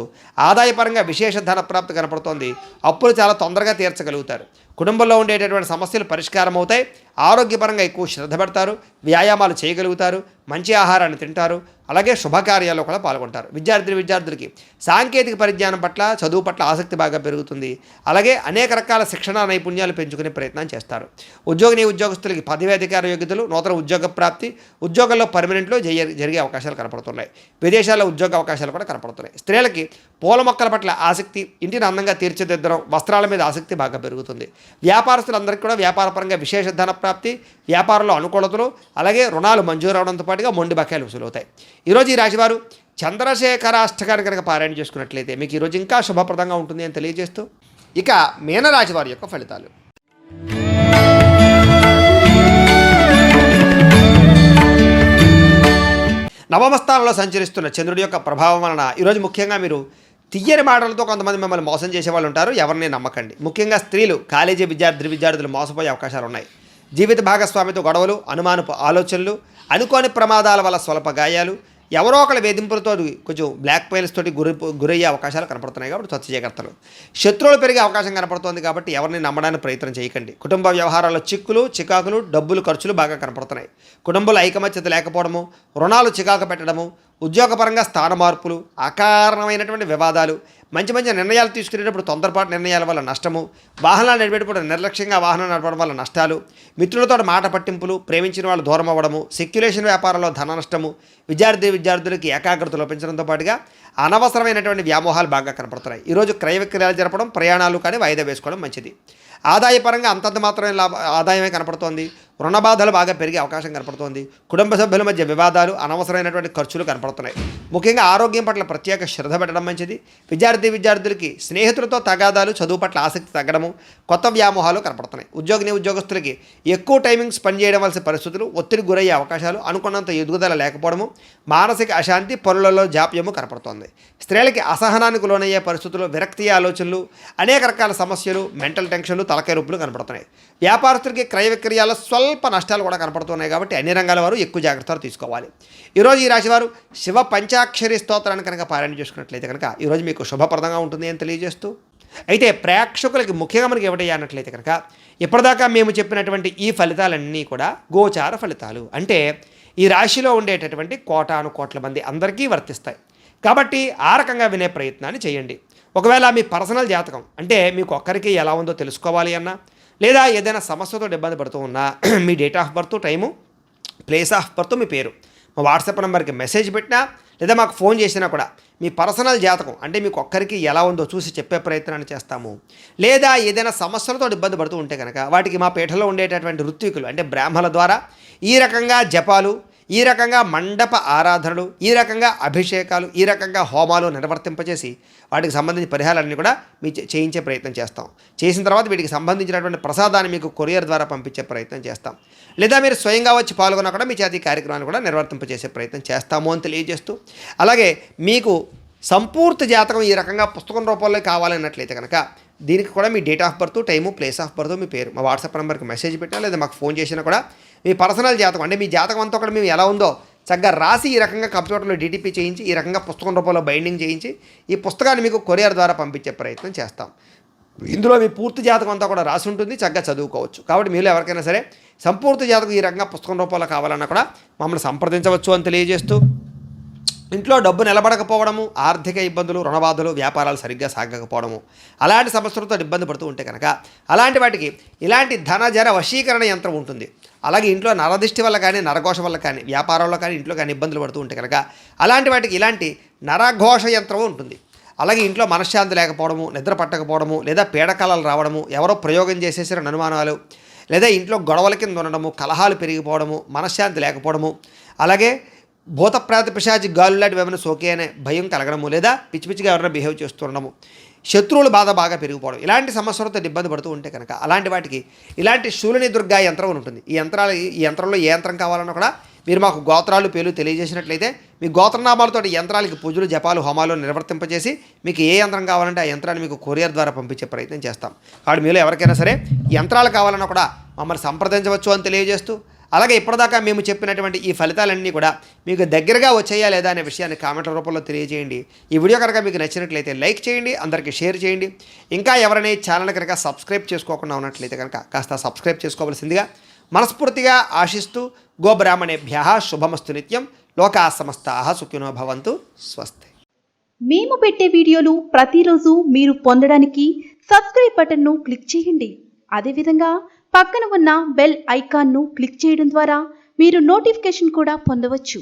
ఆదాయపరంగా విశేష ధన ప్రాప్తి కనపడుతోంది. అప్పులు చాలా తొందరగా తీర్చగలుగుతారు. కుటుంబంలో ఉండేటటువంటి సమస్యలు పరిష్కారం అవుతాయి. ఆరోగ్యపరంగా ఎక్కువ శ్రద్ధ పెడతారు. వ్యాయామాలు చేయగలుగుతారు. మంచి ఆహారాన్ని తింటారు. అలాగే శుభకార్యాల్లో కూడా పాల్గొంటారు. విద్యార్థులకి సాంకేతిక పరిజ్ఞానం పట్ల, చదువు పట్ల ఆసక్తి బాగా పెరుగుతుంది. అలాగే అనేక రకాల శిక్షణ నైపుణ్యాలు పెంచుకునే ప్రయత్నం చేస్తారు. ఉద్యోగస్తులకి పదవి అధికార యోగ్యతలు, నూతన ఉద్యోగ ప్రాప్తి, ఉద్యోగంలో పర్మనెంట్లో జరిగే అవకాశాలు కనపడుతున్నాయి. విదేశాల్లో ఉద్యోగ అవకాశాలు కూడా కనపడుతున్నాయి. స్త్రీలకి పూల మొక్కల పట్ల ఆసక్తి, ఇంటిని అందంగా తీర్చిదిద్దడం, వస్త్రాల మీద ఆసక్తి బాగా పెరుగుతుంది. వ్యాపారస్తులందరికీ కూడా వ్యాపారపరంగా విశేష ధన ప్రాప్తి, వ్యాపారంలో అనుకూలతలు, అలాగే రుణాలు మంజూరు అవడంతో పాటుగా మొండి బకాయిలు వసూలవుతాయి. ఈరోజు ఈ రాశివారు చంద్రశేఖర అష్టకాన్ని కనుక పారాయణ చేసుకున్నట్లయితే మీకు ఈరోజు ఇంకా శుభప్రదంగా ఉంటుంది అని తెలియజేస్తూ, ఇక మీనరాశి వారి యొక్క ఫలితాలు. నవమ స్థానంలో సంచరిస్తున్న చంద్రుడి యొక్క ప్రభావం వలన ఈరోజు ముఖ్యంగా మీరు తియ్యని మాటలతో కొంతమంది మిమ్మల్ని మోసం చేసేవాళ్ళు ఉంటారు. ఎవరిని నమ్మకండి. ముఖ్యంగా స్త్రీలు, కాలేజీ విద్యార్థులు మోసపోయే అవకాశాలు ఉన్నాయి. జీవిత భాగస్వామితో గొడవలు, అనుమానపు ఆలోచనలు, అనుకోని ప్రమాదాల వల్ల స్వల్ప గాయాలు, ఎవరో ఒకళ్ళ వేధింపులతో కొంచెం బ్లాక్ మెయిల్స్ తోటి గురయ్యే అవకాశాలు కనపడుతున్నాయి. కాబట్టి స్వచ్ఛ జాగ్రత్తలు. శత్రువులు పెరిగే అవకాశం కనపడుతోంది. కాబట్టి ఎవరిని నమ్మడానికి ప్రయత్నం చేయకండి. కుటుంబ వ్యవహారాల్లో చికాకులు, డబ్బులు ఖర్చులు బాగా కనపడుతున్నాయి. కుటుంబంలో ఐకమత్యత లేకపోవడము, రుణాలు చికాకు పెట్టడము, ఉద్యోగపరంగా స్థాన మార్పులు, అకారణమైనటువంటి వివాదాలు, మంచి నిర్ణయాలు తీసుకునేటప్పుడు తొందరపాటు నిర్ణయాల వల్ల నష్టము, వాహనాలు నడిపేటప్పుడు నిర్లక్ష్యంగా వాహనం నడపడం వల్ల నష్టాలు, మిత్రులతో మాట పట్టింపులు, ప్రేమించిన వాళ్ళు దూరం అవ్వడము, సెక్యులేషన్ వ్యాపారంలో ధన నష్టము, విద్యార్థులకి ఏకాగ్రత లోపించడంతో పాటుగా అనవసరమైనటువంటి వ్యామోహాలు బాగా కనపడుతున్నాయి. ఈరోజు క్రయ విక్రయాలు జరపడం, ప్రయాణాలు కానీ వాయిదా వేసుకోవడం మంచిది. ఆదాయపరంగా అంతంత మాత్రమే ఆదాయమే కనపడుతోంది. రుణ బాధలు బాగా పెరిగే అవకాశం కనపడుతోంది. కుటుంబ సభ్యుల మధ్య వివాదాలు, అనవసరమైనటువంటి ఖర్చులు కనపడుతున్నాయి. ముఖ్యంగా ఆరోగ్యం పట్ల ప్రత్యేక శ్రద్ధ పెట్టడం మంచిది. విద్యార్థులకి స్నేహితులతో తగాదాలు, చదువు పట్ల ఆసక్తి తగ్గడము, కొత్త వ్యామోహాలు కనపడుతున్నాయి. ఉద్యోగస్తులకి ఎక్కువ టైమింగ్ స్పెండ్ చేయడం వలసిన పరిస్థితులు, ఒత్తిడికి గురయ్యే అవకాశాలు, అనుకున్నంత ఎదుగుదల లేకపోవడము, మానసిక అశాంతి, పనులలో జాప్యము కనపడుతోంది. స్త్రీలకి అసహనానికి లోనయ్యే పరిస్థితులు, విరక్తి ఆలోచనలు, అనేక రకాల సమస్యలు, మెంటల్ టెన్షన్లు, తలకాయ రొప్పులు కనపడుతున్నాయి. వ్యాపారస్తులకి క్రయ విక్రయాల్లో స్వల్ప నష్టాలు కూడా కనపడుతున్నాయి. కాబట్టి అన్ని రంగాల వారు ఎక్కువ జాగ్రత్తలు తీసుకోవాలి. ఈరోజు ఈ రాశి వారు శివ పంచాక్షరి స్తోత్రాన్ని కనుక పారాయణ చేసుకున్నట్లయితే కనుక ఈరోజు మీకు శుభప్రదంగా ఉంటుంది అని తెలియజేస్తూ, అయితే ప్రేక్షకులకి ముఖ్యంగా మనకి ఏమిటయ్యన్నట్లయితే కనుక ఇప్పటిదాకా మేము చెప్పినటువంటి ఈ ఫలితాలన్నీ కూడా గోచార ఫలితాలు. అంటే ఈ రాశిలో ఉండేటటువంటి కోటాను మంది అందరికీ వర్తిస్తాయి. కాబట్టి ఆ రకంగా వినే ప్రయత్నాన్ని చేయండి. ఒకవేళ మీ పర్సనల్ జాతకం అంటే మీకు ఒక్కరికి ఎలా ఉందో తెలుసుకోవాలి అన్నా, లేదా ఏదైనా సమస్యతో ఇబ్బంది పడుతూ ఉన్నా మీ date of birth, time, place of birth, మీ పేరు మా వాట్సాప్ నెంబర్కి మెసేజ్ పెట్టినా లేదా మాకు ఫోన్ చేసినా కూడా మీ పర్సనల్ జాతకం అంటే మీకు ఒక్కరికి ఎలా ఉందో చూసి చెప్పే ప్రయత్నాన్ని చేస్తాము. లేదా ఏదైనా సమస్యలతో ఇబ్బంది పడుతూ ఉంటే కనుక వాటికి మా పీఠలో ఉండేటటువంటి ఋత్వికులు అంటే బ్రాహ్మణుల ద్వారా ఈ రకంగా జపాలు, ఈ రకంగా మండప ఆరాధనలు, ఈ రకంగా అభిషేకాలు, ఈ రకంగా హోమాలు నిర్వర్తింపచేసి వాటికి సంబంధించిన పరిహారాలన్నీ కూడా మీ చేయించే ప్రయత్నం చేస్తాం. చేసిన తర్వాత వీటికి సంబంధించినటువంటి ప్రసాదాన్ని మీకు కొరియర్ ద్వారా పంపించే ప్రయత్నం చేస్తాం. లేదా మీరు స్వయంగా వచ్చి పాల్గొన్నా కూడా మీ చేతి కార్యక్రమాన్ని కూడా నిర్వర్తింపచేసే ప్రయత్నం చేస్తాము అని తెలియజేస్తూ, అలాగే మీకు సంపూర్తి జాతకం ఈ రకంగా పుస్తకం రూపంలో కావాలన్నట్లయితే కనుక దీనికి కూడా మీ date of birth, time, place of birth, మీ పేరు మా వాట్సాప్ నెంబర్కి మెసేజ్ పెట్టినా లేదా మాకు ఫోన్ చేసినా కూడా మీ పర్సనల్ జాతకం అంటే మీ జాతకం అంతా కూడా మేము ఎలా ఉందో చక్కగా రాసి ఈ రకంగా కంప్యూటర్లో డీటీపీ చేయించి ఈ రకంగా పుస్తకం రూపంలో బైండింగ్ చేయించి ఈ పుస్తకాన్ని మీకు కొరియర్ ద్వారా పంపించే ప్రయత్నం చేస్తాం. ఇందులో మీ పూర్తి జాతకం అంతా కూడా రాసి ఉంటుంది, చక్కగా చదువుకోవచ్చు. కాబట్టి మీరు ఎవరికైనా సరే సంపూర్తి జాతకం ఈ రకంగా పుస్తకం రూపంలో కావాలన్నా కూడా మమ్మల్ని సంప్రదించవచ్చు అని తెలియజేస్తూ, ఇంట్లో డబ్బు నిలబడకపోవడము, ఆర్థిక ఇబ్బందులు, రుణబాధలు, వ్యాపారాలు సరిగ్గా సాగకపోవడము, అలాంటి సమస్యలతో ఇబ్బంది పడుతూ ఉంటే కనుక అలాంటి వాటికి ఇలాంటి ధనజర వశీకరణ యంత్రం ఉంటుంది. అలాగే ఇంట్లో నరదిష్టి వల్ల కానీ, నరఘోష వల్ల కానీ, వ్యాపారంలో కానీ, ఇంట్లో కానీ ఇబ్బందులు పడుతూ ఉంటే కనుక అలాంటి వాటికి ఇలాంటి నరఘోష యంత్రం ఉంటుంది. అలాగే ఇంట్లో మనశ్శాంతి లేకపోవడము, నిద్ర పట్టకపోవడము, లేదా పీడకలలు రావడము, ఎవరో ప్రయోగం చేసేసిన అనుమానాలు, లేదా ఇంట్లో గొడవల కింద ఉండడము, కలహాలు పెరిగిపోవడము, మనశ్శాంతి లేకపోవడము, అలాగే భూతప్రాత పిశాచి గాలు లాంటివి ఏమైనా సోకే అనే భయం కలగడము, లేదా పిచ్చి పిచ్చిగా ఎవరైనా బిహేవ్ చేస్తుండడము, శత్రువుల బాధ బాగా పెరిగిపోవడం, ఇలాంటి సమస్యలతో ఇబ్బంది పడుతూ ఉంటే కనుక అలాంటి వాటికి ఇలాంటి శూలిని దుర్గా యంత్రం ఉంటుంది. ఈ యంత్రంలో ఏ యంత్రం కావాలన్నా కూడా మీరు మాకు గోత్రాలు పేర్లు తెలియజేసినట్లయితే మీ గోత్రనామాలతో యంత్రాలకి పూజలు, జపాలు, హోమాలు నిర్వర్తింపజేసి మీకు ఏ యంత్రం కావాలంటే ఆ యంత్రాన్ని మీకు కొరియర్ ద్వారా పంపించే ప్రయత్నం చేస్తాం. కాబట్టి మీలో ఎవరికైనా సరే యంత్రాలు కావాలన్నా కూడా మమ్మల్ని సంప్రదించవచ్చు అని తెలియజేస్తూ, అలాగే ఇప్పటిదాకా మేము చెప్పినటువంటి ఈ ఫలితాలన్నీ కూడా మీకు దగ్గరగా వచ్చాయా లేదా అనే విషయాన్ని కామెంట్ల రూపంలో తెలియజేయండి. ఈ వీడియో కనుక మీకు నచ్చినట్లయితే లైక్ చేయండి, అందరికీ షేర్ చేయండి. ఇంకా ఎవరైనా ఈ ఛానల్ కనుక సబ్స్క్రైబ్ చేసుకోకుండా ఉన్నట్లయితే కనుక కాస్త సబ్స్క్రైబ్ చేసుకోవాల్సిందిగా మనస్ఫూర్తిగా ఆశిస్తూ, గోబ్రాహ్మణేభ్యః శుభమస్తు నిత్యం, లోకా సమస్తాః సుఖినో భవంతు, స్వస్తి. మేము పెట్టే వీడియోలు ప్రతిరోజు మీరు పొందడానికి సబ్స్క్రైబ్ బటన్ను క్లిక్ చేయండి. అదేవిధంగా పక్కన ఉన్న బెల్ ఐకాన్ను క్లిక్ చేయడం ద్వారా మీరు నోటిఫికేషన్ కూడా పొందవచ్చు.